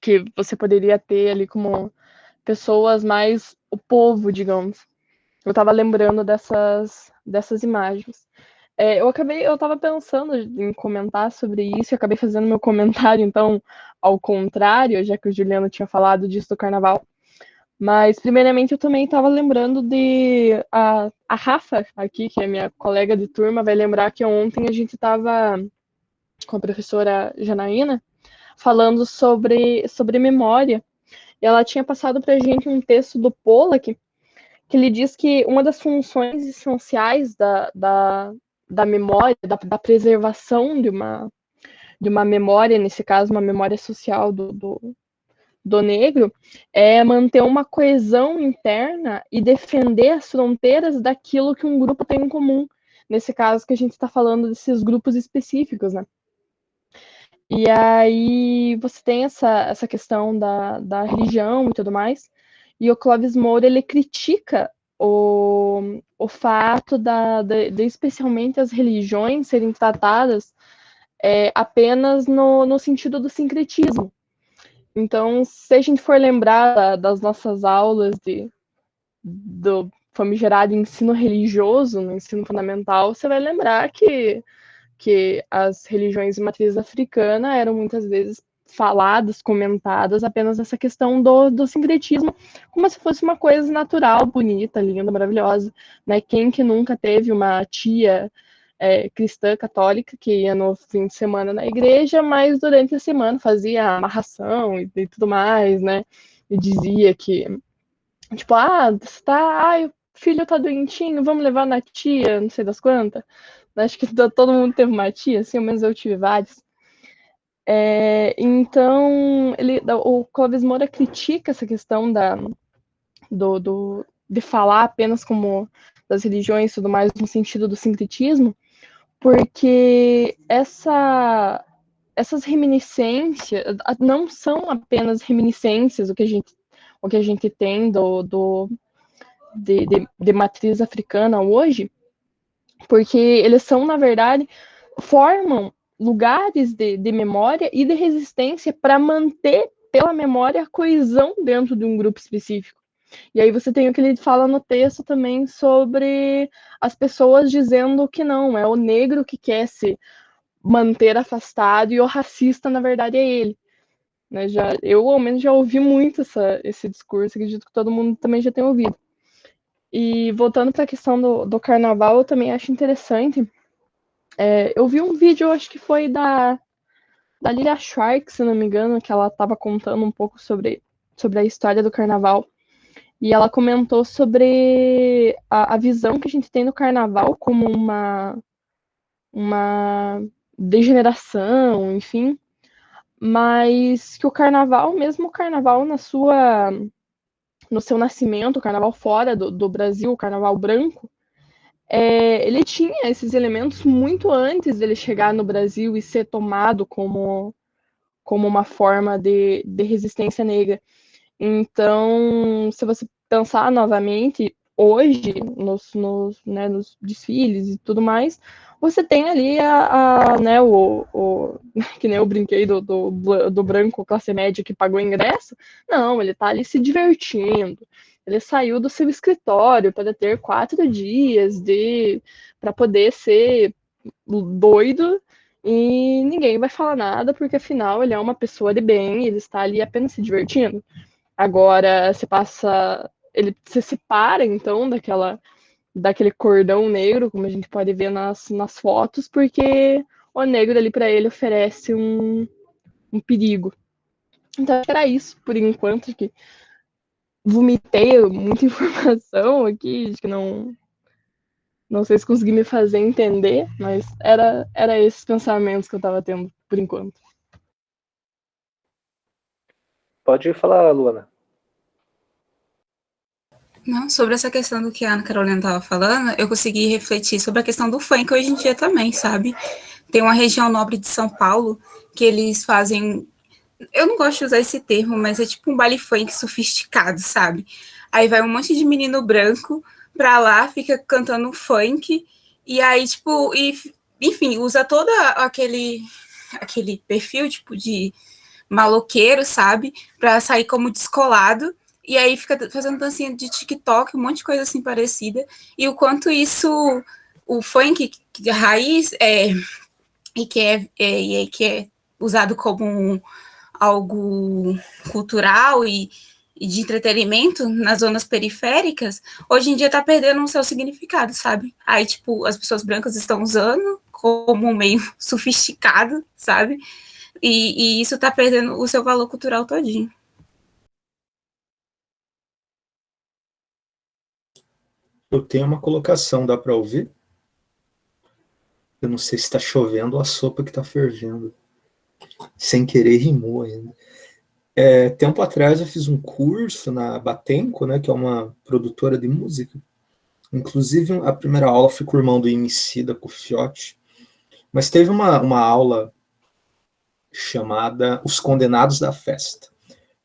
que você poderia ter ali como pessoas mais o povo, digamos. Eu estava lembrando dessas imagens. Eu estava pensando em comentar sobre isso, e acabei fazendo meu comentário, então, ao contrário, já que o Juliano tinha falado disso do carnaval. Mas, primeiramente, eu também estava lembrando a Rafa, aqui, que é minha colega de turma, vai lembrar que ontem a gente estava com a professora Janaína falando sobre memória. E ela tinha passado para a gente um texto do Pollack, que ele diz que uma das funções essenciais da memória, da preservação de uma memória, nesse caso, uma memória social do negro, é manter uma coesão interna e defender as fronteiras daquilo que um grupo tem em comum. Nesse caso que a gente está falando desses grupos específicos, né? E aí você tem essa questão da religião e tudo mais, e o Clóvis Moura, ele critica o fato de especialmente as religiões serem tratadas apenas no sentido do sincretismo. Então, se a gente for lembrar das nossas aulas do famigerado ensino religioso, no ensino fundamental, você vai lembrar que as religiões de matriz africana eram muitas vezes faladas, comentadas apenas nessa questão do sincretismo, como se fosse uma coisa natural, bonita, linda, maravilhosa, né? Quem que nunca teve uma tia cristã católica que ia no fim de semana na igreja, mas durante a semana fazia amarração e tudo mais, né? E dizia que, tipo, você tá, o filho tá doentinho, vamos levar na tia, não sei das quantas. Acho que todo mundo teve uma tia, assim, ao menos eu tive vários. Então, o Clóvis Moura critica essa questão de falar apenas como das religiões e tudo mais, no sentido do sincretismo, porque essas reminiscências não são apenas reminiscências o que a gente tem de matriz africana hoje, porque eles são, na verdade, formam lugares de memória e de resistência para manter pela memória a coesão dentro de um grupo específico. E aí você tem o que ele fala no texto também sobre as pessoas dizendo que não, é o negro que quer se manter afastado e o racista, na verdade, é ele. Né? Eu, ao menos, já ouvi muito esse discurso, acredito que todo mundo também já tem ouvido. E voltando para a questão do carnaval, eu também acho interessante Eu vi um vídeo, acho que foi da Lilia Schwartz, se não me engano, que ela estava contando um pouco sobre a história do carnaval. E ela comentou sobre a visão que a gente tem do carnaval como uma degeneração, enfim, mas que o carnaval, mesmo o carnaval no seu nascimento, o carnaval fora do Brasil, o carnaval branco, ele tinha esses elementos muito antes dele chegar no Brasil e ser tomado como uma forma de resistência negra. Então, se você pensar novamente, hoje, nos desfiles e tudo mais, você tem ali né, que nem eu brinquei do branco classe média que pagou ingresso. Não, ele está ali se divertindo. Ele saiu do seu escritório para ter 4 dias para poder ser doido e ninguém vai falar nada, porque afinal ele é uma pessoa de bem, ele está ali apenas se divertindo. Agora ele se separa então daquele cordão negro, como a gente pode ver nas fotos, porque o negro ali para ele oferece um perigo. Então acho que era isso por enquanto, que vomitei muita informação aqui, que não sei se consegui me fazer entender, mas era esses pensamentos que eu estava tendo por enquanto. Pode falar, Luana. Não, sobre essa questão do que a Ana Carolina estava falando, eu consegui refletir sobre a questão do funk hoje em dia também, sabe? Tem uma região nobre de São Paulo que eles fazem. Eu não gosto de usar esse termo, mas é tipo um baile funk sofisticado, sabe? Aí vai um monte de menino branco pra lá, fica cantando funk, e aí, tipo, enfim, usa todo aquele perfil, tipo, de maloqueiro, sabe? Pra sair como descolado. E aí fica fazendo dancinha de TikTok, um monte de coisa assim parecida. E o quanto isso, o funk de raiz, que é usado como algo cultural e de entretenimento nas zonas periféricas, hoje em dia tá perdendo o seu significado, sabe? Aí, tipo, as pessoas brancas estão usando como um meio sofisticado, sabe? E isso tá perdendo o seu valor cultural todinho. Eu tenho uma colocação, dá para ouvir? Eu não sei se está chovendo ou a sopa que está fervendo. Sem querer rimou ainda. Tempo atrás eu fiz um curso na Batenco, né, que é uma produtora de música. Inclusive a primeira aula foi com o irmão do Emicida, com o Fiote. Mas teve uma aula chamada Os Condenados da Festa.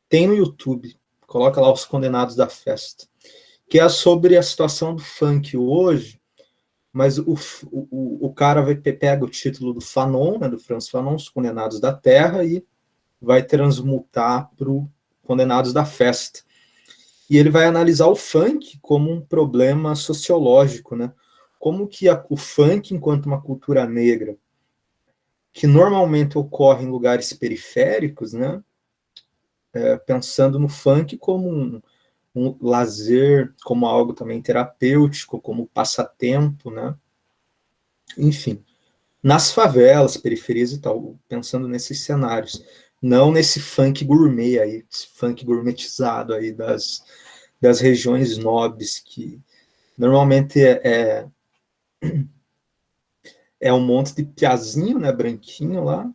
Tem no YouTube, coloca lá Os Condenados da Festa, que é sobre a situação do funk hoje, mas o cara pega o título do Fanon, né, do Franz Fanon, Os Condenados da Terra, e vai transmutar para o Condenados da Festa. E ele vai analisar o funk como um problema sociológico, né? Como que o funk, enquanto uma cultura negra, que normalmente ocorre em lugares periféricos, né? Pensando no funk como um lazer, como algo também terapêutico, como passatempo, né? Enfim, nas favelas, periferias e tal, pensando nesses cenários, não nesse funk gourmet aí, esse funk gourmetizado aí das regiões nobres, que normalmente é um monte de piazinho, né, branquinho lá,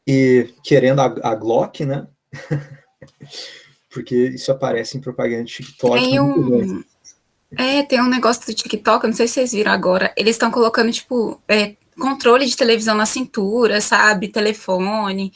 e querendo a Glock, né? Porque isso aparece em propaganda de TikTok. Tem um negócio do TikTok, eu não sei se vocês viram agora, eles estão colocando, tipo, controle de televisão na cintura, sabe, telefone,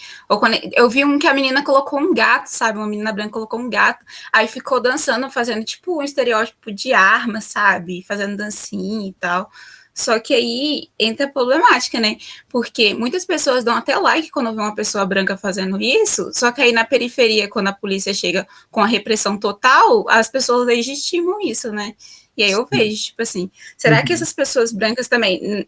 eu vi um que a menina colocou um gato, sabe, uma menina branca colocou um gato, aí ficou dançando, fazendo, tipo, um estereótipo de arma, sabe, fazendo dancinha e tal. Só que aí entra a problemática, né? Porque muitas pessoas dão até like quando vê uma pessoa branca fazendo isso, só que aí na periferia, quando a polícia chega com a repressão total, as pessoas legitimam isso, né? E aí eu vejo, tipo assim, será que essas pessoas brancas também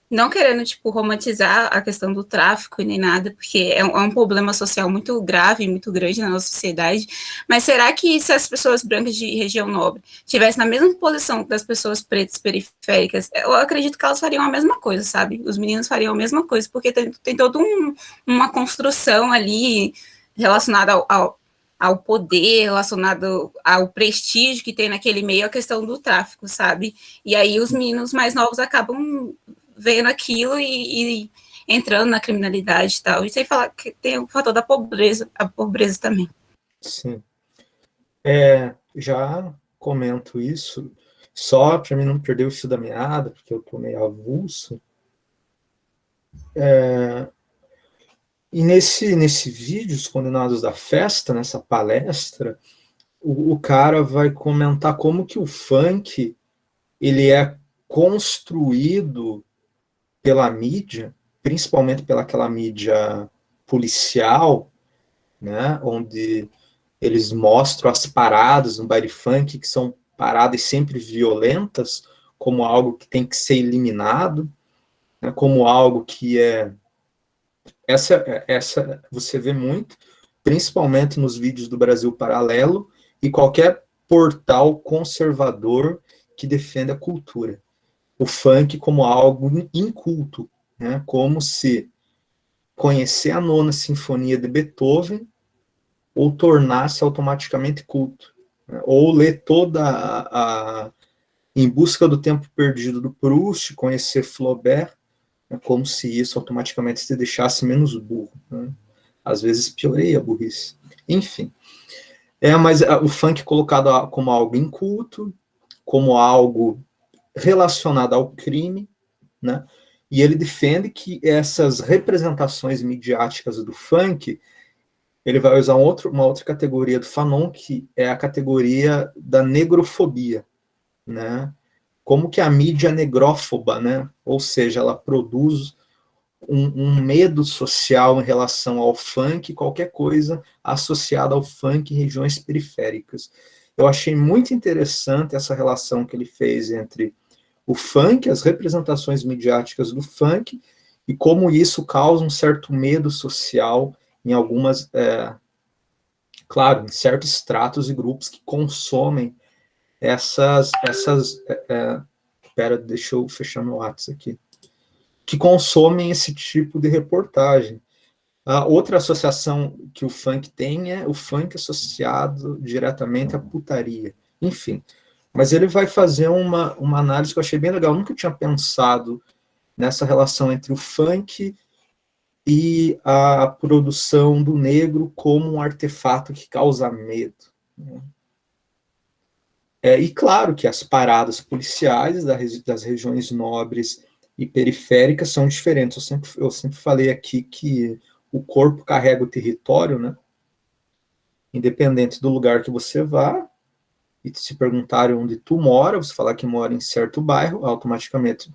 Não querendo, tipo, romantizar a questão do tráfico e nem nada, porque é um problema social muito grave, muito grande na nossa sociedade, mas será que se as pessoas brancas de região nobre estivessem na mesma posição das pessoas pretas periféricas, eu acredito que elas fariam a mesma coisa, sabe? Os meninos fariam a mesma coisa, porque tem toda uma construção ali relacionada ao poder, relacionado ao prestígio que tem naquele meio, a questão do tráfico, sabe? E aí os meninos mais novos acabam vendo aquilo e entrando na criminalidade e tal. E sem falar que tem o fator da pobreza, a pobreza também. Sim. Já comento isso, só para mim não perder o fio da meada, porque eu estou meio avulso. E nesse vídeo, Os Condenados da Festa, nessa palestra, o cara vai comentar como que o funk ele é construído pela mídia, principalmente pelaquela mídia policial, né, onde eles mostram as paradas no baile funk, que são paradas sempre violentas, como algo que tem que ser eliminado, né, como algo que é... Essa você vê muito, principalmente nos vídeos do Brasil Paralelo e qualquer portal conservador que defenda a cultura. O funk como algo inculto, né? Como se conhecer a Nona Sinfonia de Beethoven ou tornar-se automaticamente culto, né? Ou ler toda a Em Busca do Tempo Perdido do Proust, conhecer Flaubert, né? Como se isso automaticamente te deixasse menos burro, né? Às vezes pioreia a burrice. Enfim. Mas o funk colocado como algo inculto, como algo relacionado ao crime, né? E ele defende que essas representações midiáticas do funk, ele vai usar uma outra categoria do Fanon, que é a categoria da negrofobia, né? Como que a mídia é negrófoba, né? Ou seja, ela produz um medo social em relação ao funk, qualquer coisa associada ao funk em regiões periféricas. Eu achei muito interessante essa relação que ele fez entre o funk, as representações midiáticas do funk, e como isso causa um certo medo social em algumas, claro, em certos estratos e grupos que consomem espera, deixa eu fechar meu WhatsApp aqui, que consomem esse tipo de reportagem. A outra associação que o funk tem é o funk associado diretamente à putaria. Enfim, mas ele vai fazer uma análise que eu achei bem legal. Eu nunca tinha pensado nessa relação entre o funk e a produção do negro como um artefato que causa medo, né? E claro que as paradas policiais das regiões nobres e periféricas são diferentes. Eu sempre falei aqui que o corpo carrega o território, né? Independente do lugar que você vá, e se perguntarem onde tu mora, você falar que mora em certo bairro, automaticamente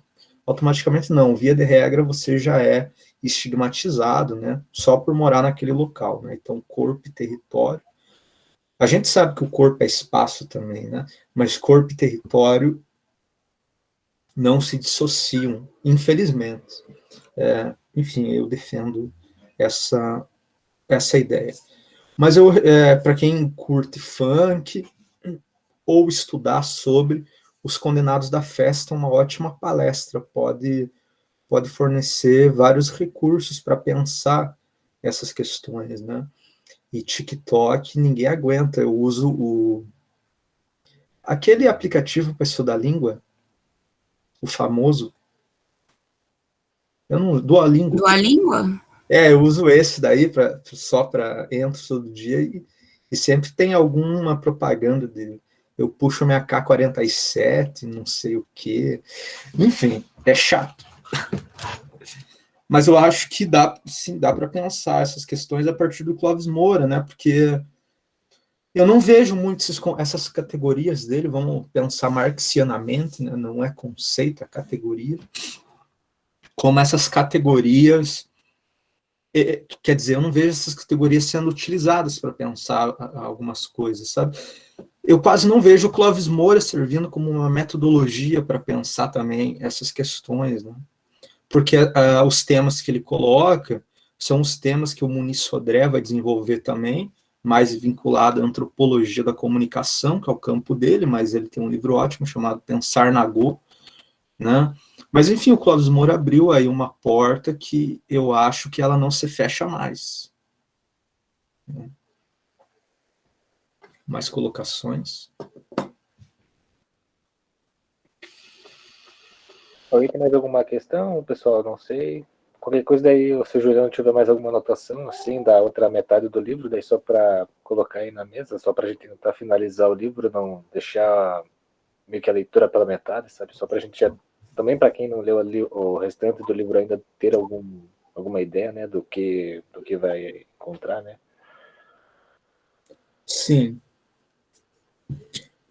não, via de regra você já é estigmatizado, né? Só por morar naquele local, né? Então, corpo e território. A gente sabe que o corpo é espaço também, né? Mas corpo e território não se dissociam, infelizmente. Enfim, eu defendo essa ideia. Mas para quem curte funk ou estudar sobre Os Condenados da Festa, uma ótima palestra, pode fornecer vários recursos para pensar essas questões, né? E TikTok, ninguém aguenta. Eu uso aquele aplicativo para estudar língua, o famoso, Duolingo. Duolingo? Eu uso esse daí só para entro todo dia e sempre tem alguma propaganda dele. Eu puxo minha K47, não sei o quê. Enfim, é chato. Mas eu acho que dá para pensar essas questões a partir do Clóvis Moura, né? Porque eu não vejo muito essas categorias dele, vamos pensar marxianamente, né? Não é conceito, é categoria. Como essas categorias, quer dizer, eu não vejo essas categorias sendo utilizadas para pensar algumas coisas, sabe? Eu quase não vejo o Clóvis Moura servindo como uma metodologia para pensar também essas questões, né? porque os temas que ele coloca são os temas que o Muniz Sodré vai desenvolver também, mais vinculado à antropologia da comunicação, que é o campo dele, mas ele tem um livro ótimo chamado Pensar na Go, né? Mas, enfim, o Clóvis Moura abriu aí uma porta que eu acho que ela não se fecha mais. Mais colocações? Alguém tem mais alguma questão, pessoal? Não sei. Qualquer coisa daí, se o Juliano tiver mais alguma anotação, assim, da outra metade do livro, daí só para colocar aí na mesa, só para a gente tentar finalizar o livro, não deixar meio que a leitura pela metade, sabe? Só para a gente já, também para quem não leu ali o restante do livro ainda ter alguma ideia, né, do que vai encontrar, né? Sim.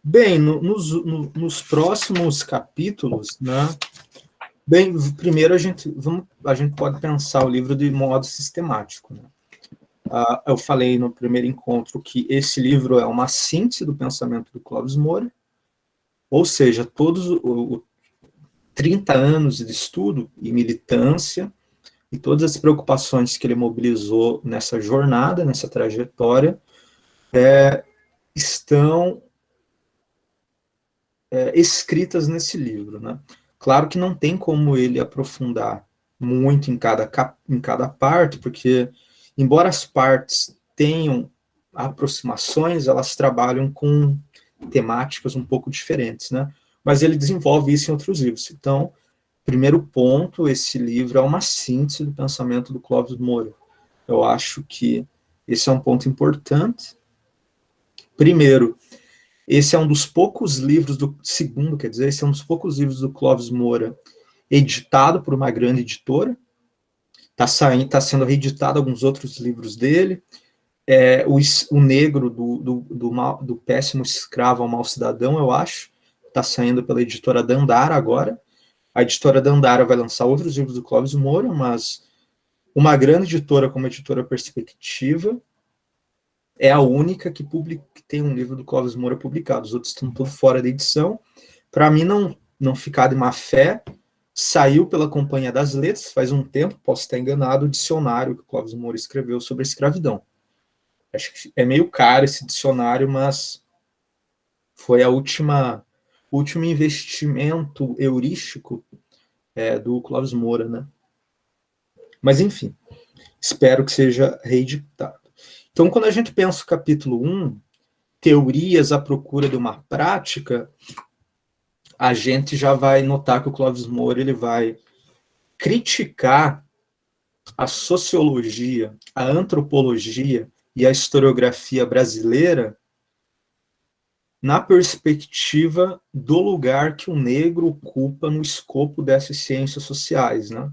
Bem, nos próximos capítulos, né? Bem, primeiro a gente pode pensar o livro de modo sistemático, né? Eu falei no primeiro encontro que esse livro é uma síntese do pensamento do Clóvis Moura, ou seja, todos os 30 anos de estudo e militância e todas as preocupações que ele mobilizou nessa jornada, nessa trajetória, estão escritas nesse livro, né? Claro que não tem como ele aprofundar muito em cada parte, porque, embora as partes tenham aproximações, elas trabalham com temáticas um pouco diferentes, né? Mas ele desenvolve isso em outros livros. Então, primeiro ponto, esse livro é uma síntese do pensamento do Clóvis Moura. Eu acho que esse é um ponto importante. Primeiro, esse é um dos poucos livros esse é um dos poucos livros do Clóvis Moura editado por uma grande editora. Está sendo reeditado alguns outros livros dele. O Negro do Péssimo Escravo ao Mau Cidadão, eu acho, está saindo pela editora Dandara agora. A editora Dandara vai lançar outros livros do Clóvis Moura, mas uma grande editora como a Editora Perspectiva é a única que tem um livro do Clóvis Moura publicado. Os outros estão todos fora da edição. Para mim não ficar de má fé, saiu pela Companhia das Letras, faz um tempo, posso estar enganado, o dicionário que o Clóvis Moura escreveu sobre a escravidão. Acho que é meio caro esse dicionário, mas foi o último investimento heurístico do Clóvis Moura, né? Mas, enfim, espero que seja reeditado. Então, quando a gente pensa o capítulo 1, teorias à procura de uma prática, a gente já vai notar que o Clóvis Moura ele vai criticar a sociologia, a antropologia e a historiografia brasileira na perspectiva do lugar que o negro ocupa no escopo dessas ciências sociais, né?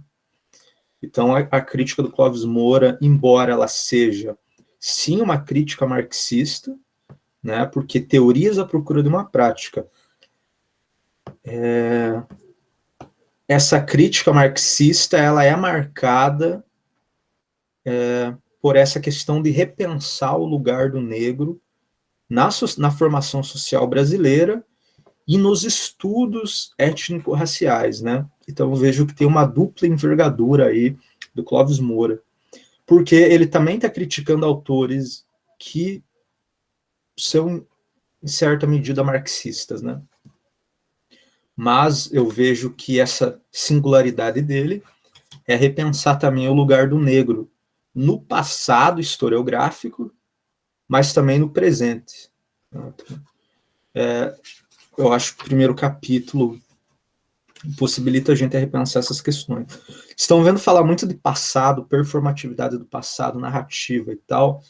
Então, a crítica do Clóvis Moura, embora ela seja, sim, uma crítica marxista, né, porque teorias à procura de uma prática. Essa crítica marxista ela é marcada por essa questão de repensar o lugar do negro na formação social brasileira e nos estudos étnico-raciais, né? Então eu vejo que tem uma dupla envergadura aí do Clóvis Moura, porque ele também está criticando autores que são, em certa medida, marxistas, né? Mas eu vejo que essa singularidade dele é repensar também o lugar do negro no passado historiográfico, mas também no presente. Eu acho que o primeiro capítulo possibilita a gente a repensar essas questões. Estão vendo falar muito de passado, performatividade do passado, narrativa e tal,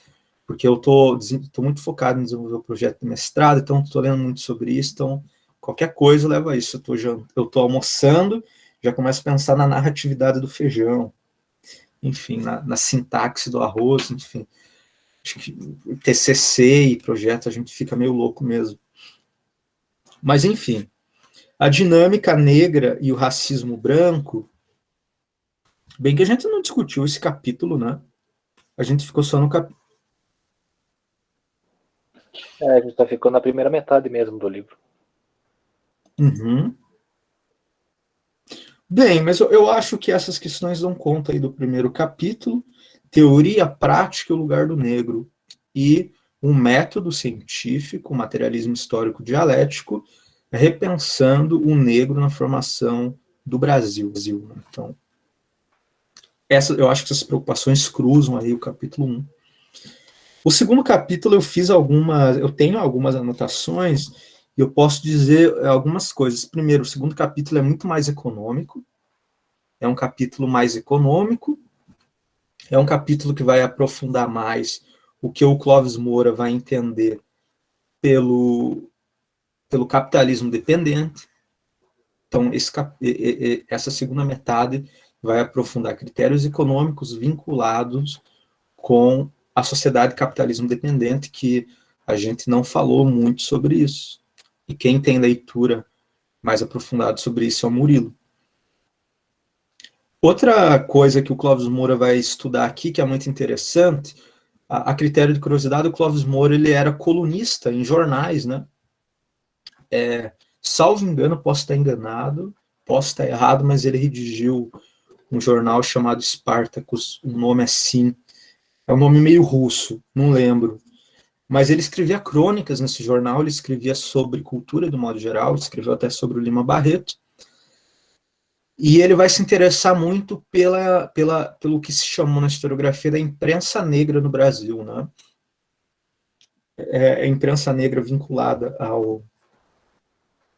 porque eu estou muito focado em desenvolver o projeto de mestrado, então estou lendo muito sobre isso, então qualquer coisa leva a isso. Eu estou almoçando, já começo a pensar na narratividade do feijão, enfim, na sintaxe do arroz, enfim. Acho que TCC e projeto a gente fica meio louco mesmo. Mas, enfim, a dinâmica negra e o racismo branco, bem que a gente não discutiu esse capítulo, né? A gente ficou só no capítulo. A gente só ficou na primeira metade mesmo do livro. Uhum. Bem, mas eu acho que essas questões dão conta aí do primeiro capítulo, teoria, prática e o lugar do negro, e um método científico, materialismo histórico dialético, repensando o negro na formação do Brasil. Então, eu acho que essas preocupações cruzam aí o capítulo 1. O segundo capítulo eu tenho algumas anotações, e eu posso dizer algumas coisas. Primeiro, o segundo capítulo é muito mais econômico, é um capítulo mais econômico, é um capítulo que vai aprofundar mais o que o Clóvis Moura vai entender pelo capitalismo dependente. Então, essa segunda metade vai aprofundar critérios econômicos vinculados com a sociedade capitalismo dependente, que a gente não falou muito sobre isso. E quem tem leitura mais aprofundada sobre isso é o Murilo. Outra coisa que o Clóvis Moura vai estudar aqui, que é muito interessante, a critério de curiosidade, o Clóvis Moura ele era colunista em jornais, né? Salvo engano, posso estar enganado, posso estar errado, mas ele redigiu um jornal chamado Spartacus, um nome assim, é um nome meio russo, não lembro. Mas ele escrevia crônicas nesse jornal, ele escrevia sobre cultura do modo geral, escreveu até sobre o Lima Barreto, e ele vai se interessar muito pelo que se chamou na historiografia da imprensa negra no Brasil, né? A imprensa negra vinculada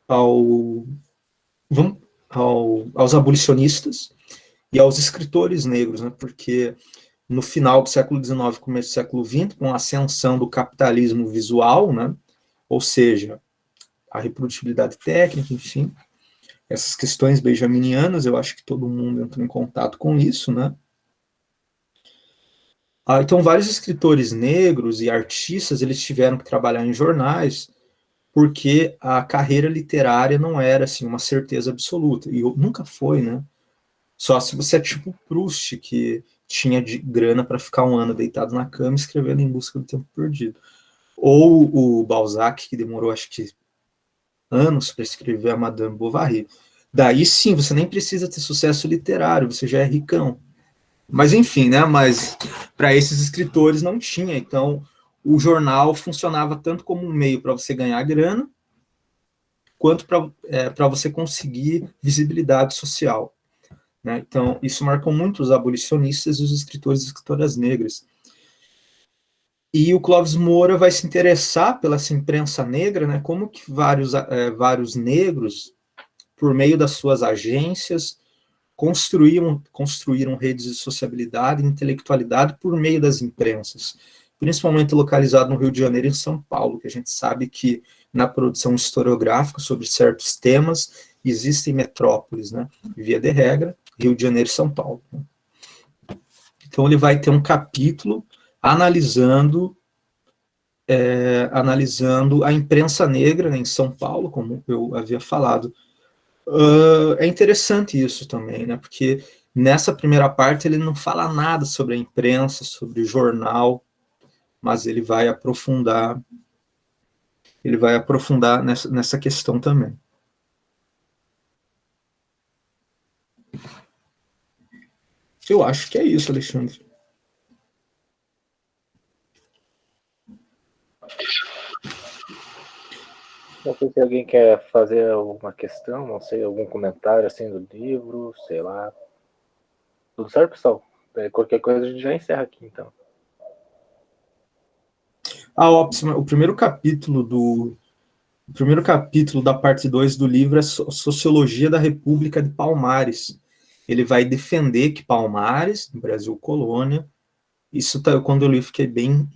aos abolicionistas e aos escritores negros, né? Porque no final do século XIX, começo do século XX, com a ascensão do capitalismo visual, né? Ou seja, a reprodutibilidade técnica, enfim, essas questões benjaminianas, eu acho que todo mundo entrou em contato com isso, né? Então, vários escritores negros e artistas, eles tiveram que trabalhar em jornais, porque a carreira literária não era, assim, uma certeza absoluta, e nunca foi, né? Só se você é tipo Proust, que tinha de grana para ficar um ano deitado na cama escrevendo Em Busca do Tempo Perdido. Ou o Balzac, que demorou, acho que, anos para escrever a Madame Bovary. Daí sim, você nem precisa ter sucesso literário, você já é ricão. Mas enfim, né? Mas para esses escritores não tinha. Então, o jornal funcionava tanto como um meio para você ganhar grana, quanto para você conseguir visibilidade social. Né? Então, isso marcou muito os abolicionistas e os escritores e escritoras negras. E o Clóvis Moura vai se interessar pela essa imprensa negra, né? Como que vários negros, por meio das suas agências, construíram redes de sociabilidade e intelectualidade por meio das imprensas, principalmente localizado no Rio de Janeiro e em São Paulo, que a gente sabe que na produção historiográfica sobre certos temas existem metrópoles, né? Via de regra, Rio de Janeiro e São Paulo. Então ele vai ter um capítulo analisando a imprensa negra, né, em São Paulo, como eu havia falado. É interessante isso também, né? Porque nessa primeira parte ele não fala nada sobre a imprensa, sobre o jornal, mas ele vai aprofundar nessa questão também. Eu acho que é isso, Alexandre. Não sei se alguém quer fazer alguma questão, não sei, algum comentário assim do livro, sei lá. Tudo certo, pessoal? Qualquer coisa a gente já encerra aqui, então. O primeiro capítulo da parte 2 do livro é Sociologia da República de Palmares. Ele vai defender que Palmares, no Brasil colônia, quando eu li fiquei bem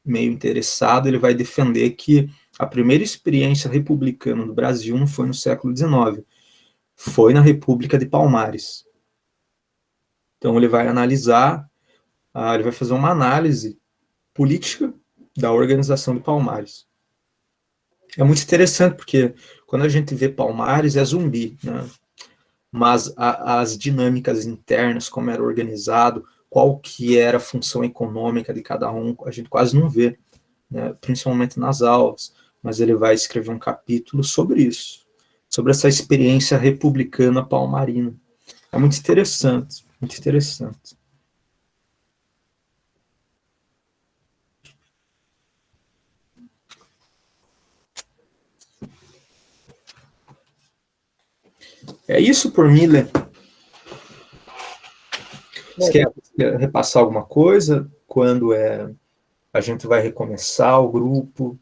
meio interessado, ele vai defender que a primeira experiência republicana do Brasil não foi no século XIX, foi na República de Palmares. Então ele vai analisar, ele vai fazer uma análise política da organização de Palmares. É muito interessante, porque quando a gente vê Palmares, é zumbi, né? Mas as dinâmicas internas, como era organizado, qual que era a função econômica de cada um, a gente quase não vê, né? Principalmente nas aulas. Mas ele vai escrever um capítulo sobre isso. sobre essa experiência republicana palmarina. É muito interessante, muito interessante. É isso por mim, Lê. Você quer repassar alguma coisa? Quando a gente vai recomeçar o grupo?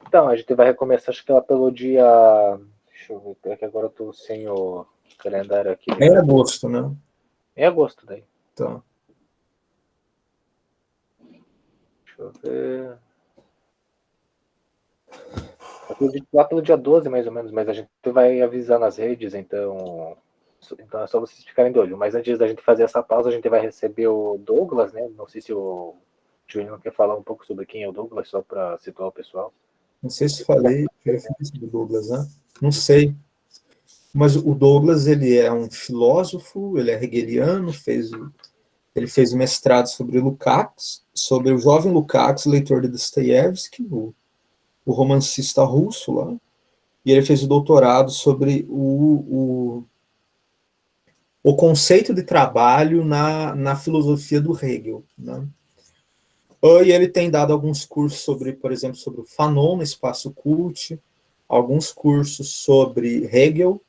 Então, a gente vai recomeçar, acho que lá pelo dia. Deixa eu ver, é que agora eu tô sem o calendário aqui. É agosto, né? É agosto daí. Tá. Deixa eu ver. Acredito lá pelo dia 12, mais ou menos, mas a gente vai avisar nas redes, então é só vocês ficarem de olho. Mas antes da gente fazer essa pausa, a gente vai receber o Douglas, né? Não sei se o Juliano quer falar um pouco sobre quem é o Douglas, só para situar o pessoal. Não sei se falei do Douglas, né? Não sei. Mas o Douglas, ele é um filósofo, ele é hegeliano, ele fez o mestrado sobre Lukács, sobre o jovem Lukács, leitor de Dostoiévski, o romancista russo lá, e ele fez o doutorado sobre o conceito de trabalho na filosofia do Hegel, né? E ele tem dado alguns cursos sobre, por exemplo, sobre o Fanon no Espaço Cult, alguns cursos sobre Hegel,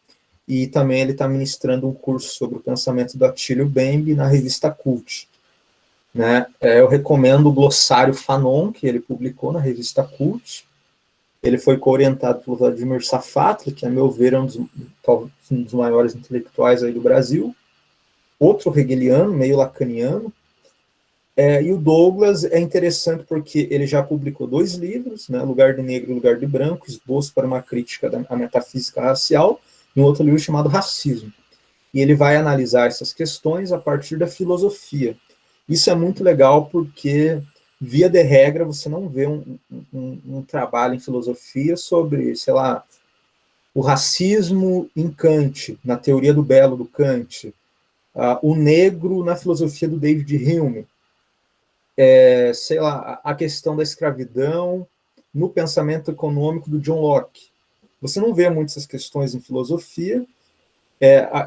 e também ele está ministrando um curso sobre o pensamento do Attilio Bembe na revista Cult. Né? Eu recomendo o glossário Fanon, que ele publicou na revista Cult. Ele foi co-orientado pelo Vladimir Safatli, que, a meu ver, é um dos maiores intelectuais aí do Brasil. Outro hegeliano, meio lacaniano. E o Douglas é interessante porque ele já publicou 2 livros, né? Lugar de Negro e Lugar de Branco, Esboço para uma Crítica à Metafísica Racial, e um outro livro chamado Racismo. E ele vai analisar essas questões a partir da filosofia. Isso é muito legal porque, via de regra, você não vê um trabalho em filosofia sobre, sei lá, o racismo em Kant, na teoria do belo do Kant, o negro na filosofia do David Hume, sei lá, a questão da escravidão no pensamento econômico do John Locke. Você não vê muitas essas questões em filosofia.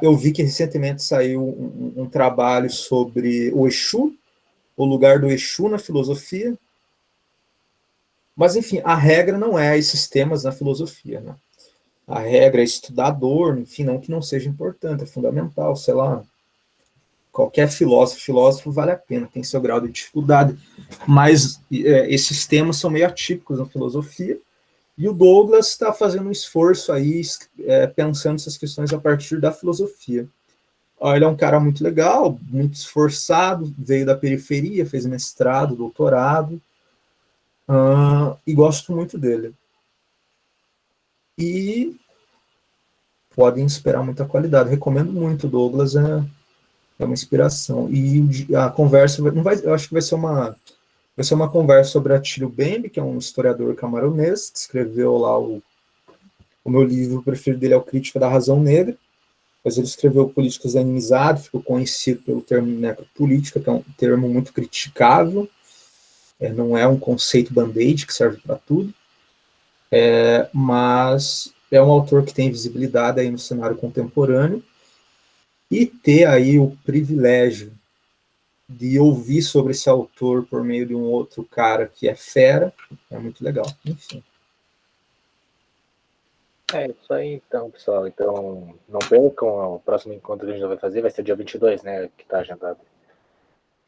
Eu vi que recentemente saiu um trabalho sobre o Exu, o lugar do Exu na filosofia. Mas, enfim, a regra não é esses temas na filosofia, né? A regra é estudar a dor, enfim, não que não seja importante, é fundamental, sei lá. Qualquer filósofo vale a pena, tem seu grau de dificuldade. Mas esses temas são meio atípicos na filosofia. E o Douglas está fazendo um esforço aí, pensando essas questões a partir da filosofia. Ele é um cara muito legal, muito esforçado, veio da periferia, fez mestrado, doutorado, e gosto muito dele. E podem esperar muita qualidade. Recomendo muito, Douglas, é uma inspiração. E a conversa, não vai, eu acho que vai ser uma conversa sobre Attilio Bembe, que é um historiador camaronês, que escreveu lá o meu livro preferido dele é o Crítica da Razão Negra, mas ele escreveu Políticas da Inimizade, ficou conhecido pelo termo necropolítica, que é um termo muito criticável, não é um conceito band-aid que serve para tudo, mas é um autor que tem visibilidade aí no cenário contemporâneo, e ter aí o privilégio de ouvir sobre esse autor por meio de um outro cara que é fera, é muito legal, enfim. É isso aí, então, pessoal. Então, não percam o próximo encontro que a gente vai fazer, vai ser dia 22, né, que está agendado.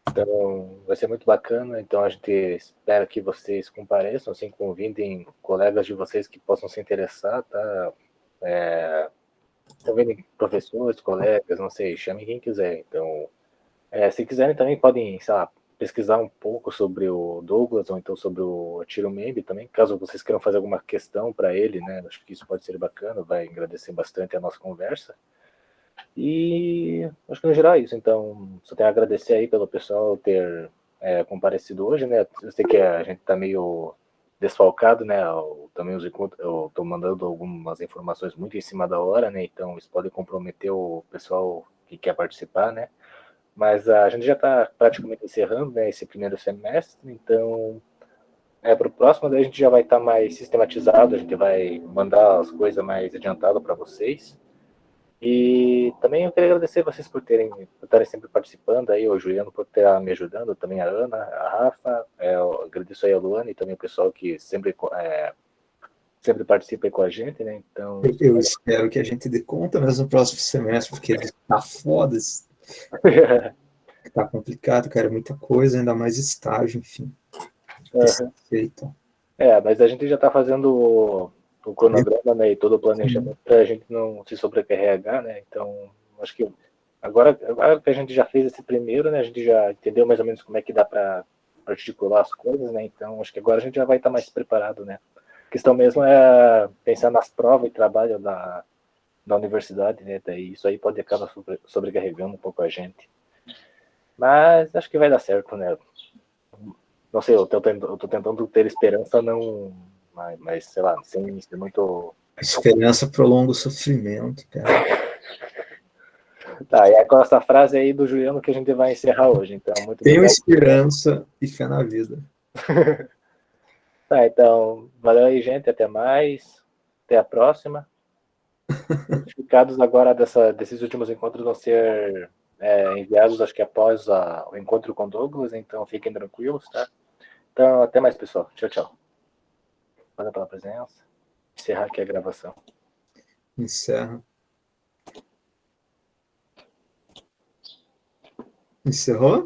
Então, vai ser muito bacana. Então, a gente espera que vocês compareçam, assim, convidem colegas de vocês que possam se interessar, tá? Convidem professores, colegas, não sei, chamem quem quiser. Então, se quiserem também podem, sei lá, pesquisar um pouco sobre o Douglas ou então sobre o Attilio Bembe também, caso vocês queiram fazer alguma questão para ele, né? Acho que isso pode ser bacana, vai agradecer bastante a nossa conversa. E acho que no geral é isso. Então, só tenho a agradecer aí pelo pessoal ter comparecido hoje, né? Eu sei que a gente tá meio desfalcado, né? Também eu tô mandando algumas informações muito em cima da hora, né? Então, isso pode comprometer o pessoal que quer participar, né? Mas a gente já está praticamente encerrando, né, esse primeiro semestre, então Para o próximo, daí a gente já vai estar mais sistematizado, a gente vai mandar as coisas mais adiantadas para vocês. E também eu queria agradecer vocês por estarem sempre participando aí, o Juliano por estar me ajudando, também a Ana, a Rafa, eu agradeço aí a Luana e também o pessoal que sempre participa aí com a gente, né? Então. Eu espero que a gente dê conta mesmo no próximo semestre, porque tá foda, tá complicado, cara, muita coisa, ainda mais estágio, enfim. Uhum. Mas a gente já está fazendo o cronograma, né, e todo o planejamento para a gente não se sobrecarregar, né? Então, acho que agora que a gente já fez esse primeiro, né, a gente já entendeu mais ou menos como é que dá para articular as coisas, né? Então, acho que agora a gente já vai estar mais preparado, né? A questão mesmo é pensar nas provas e trabalho da universidade, né? Daí isso aí pode acabar sobrecarregando um pouco a gente. Mas acho que vai dar certo, né? Não sei, eu tô tentando ter esperança, não, mas sei lá, sem ser muito. A esperança prolonga o sofrimento, cara. Tá, e é com essa frase aí do Juliano que a gente vai encerrar hoje, então, muito Tenho obrigado. esperança e fé na vida. Tá, então, valeu aí, gente, até mais, até a próxima. Os certificados agora desses últimos encontros vão ser enviados, acho que após o encontro com Douglas, então fiquem tranquilos, tá? Então, até mais, pessoal. Tchau, tchau. Valeu pela presença. Encerrar aqui a gravação. Encerra. Encerrou?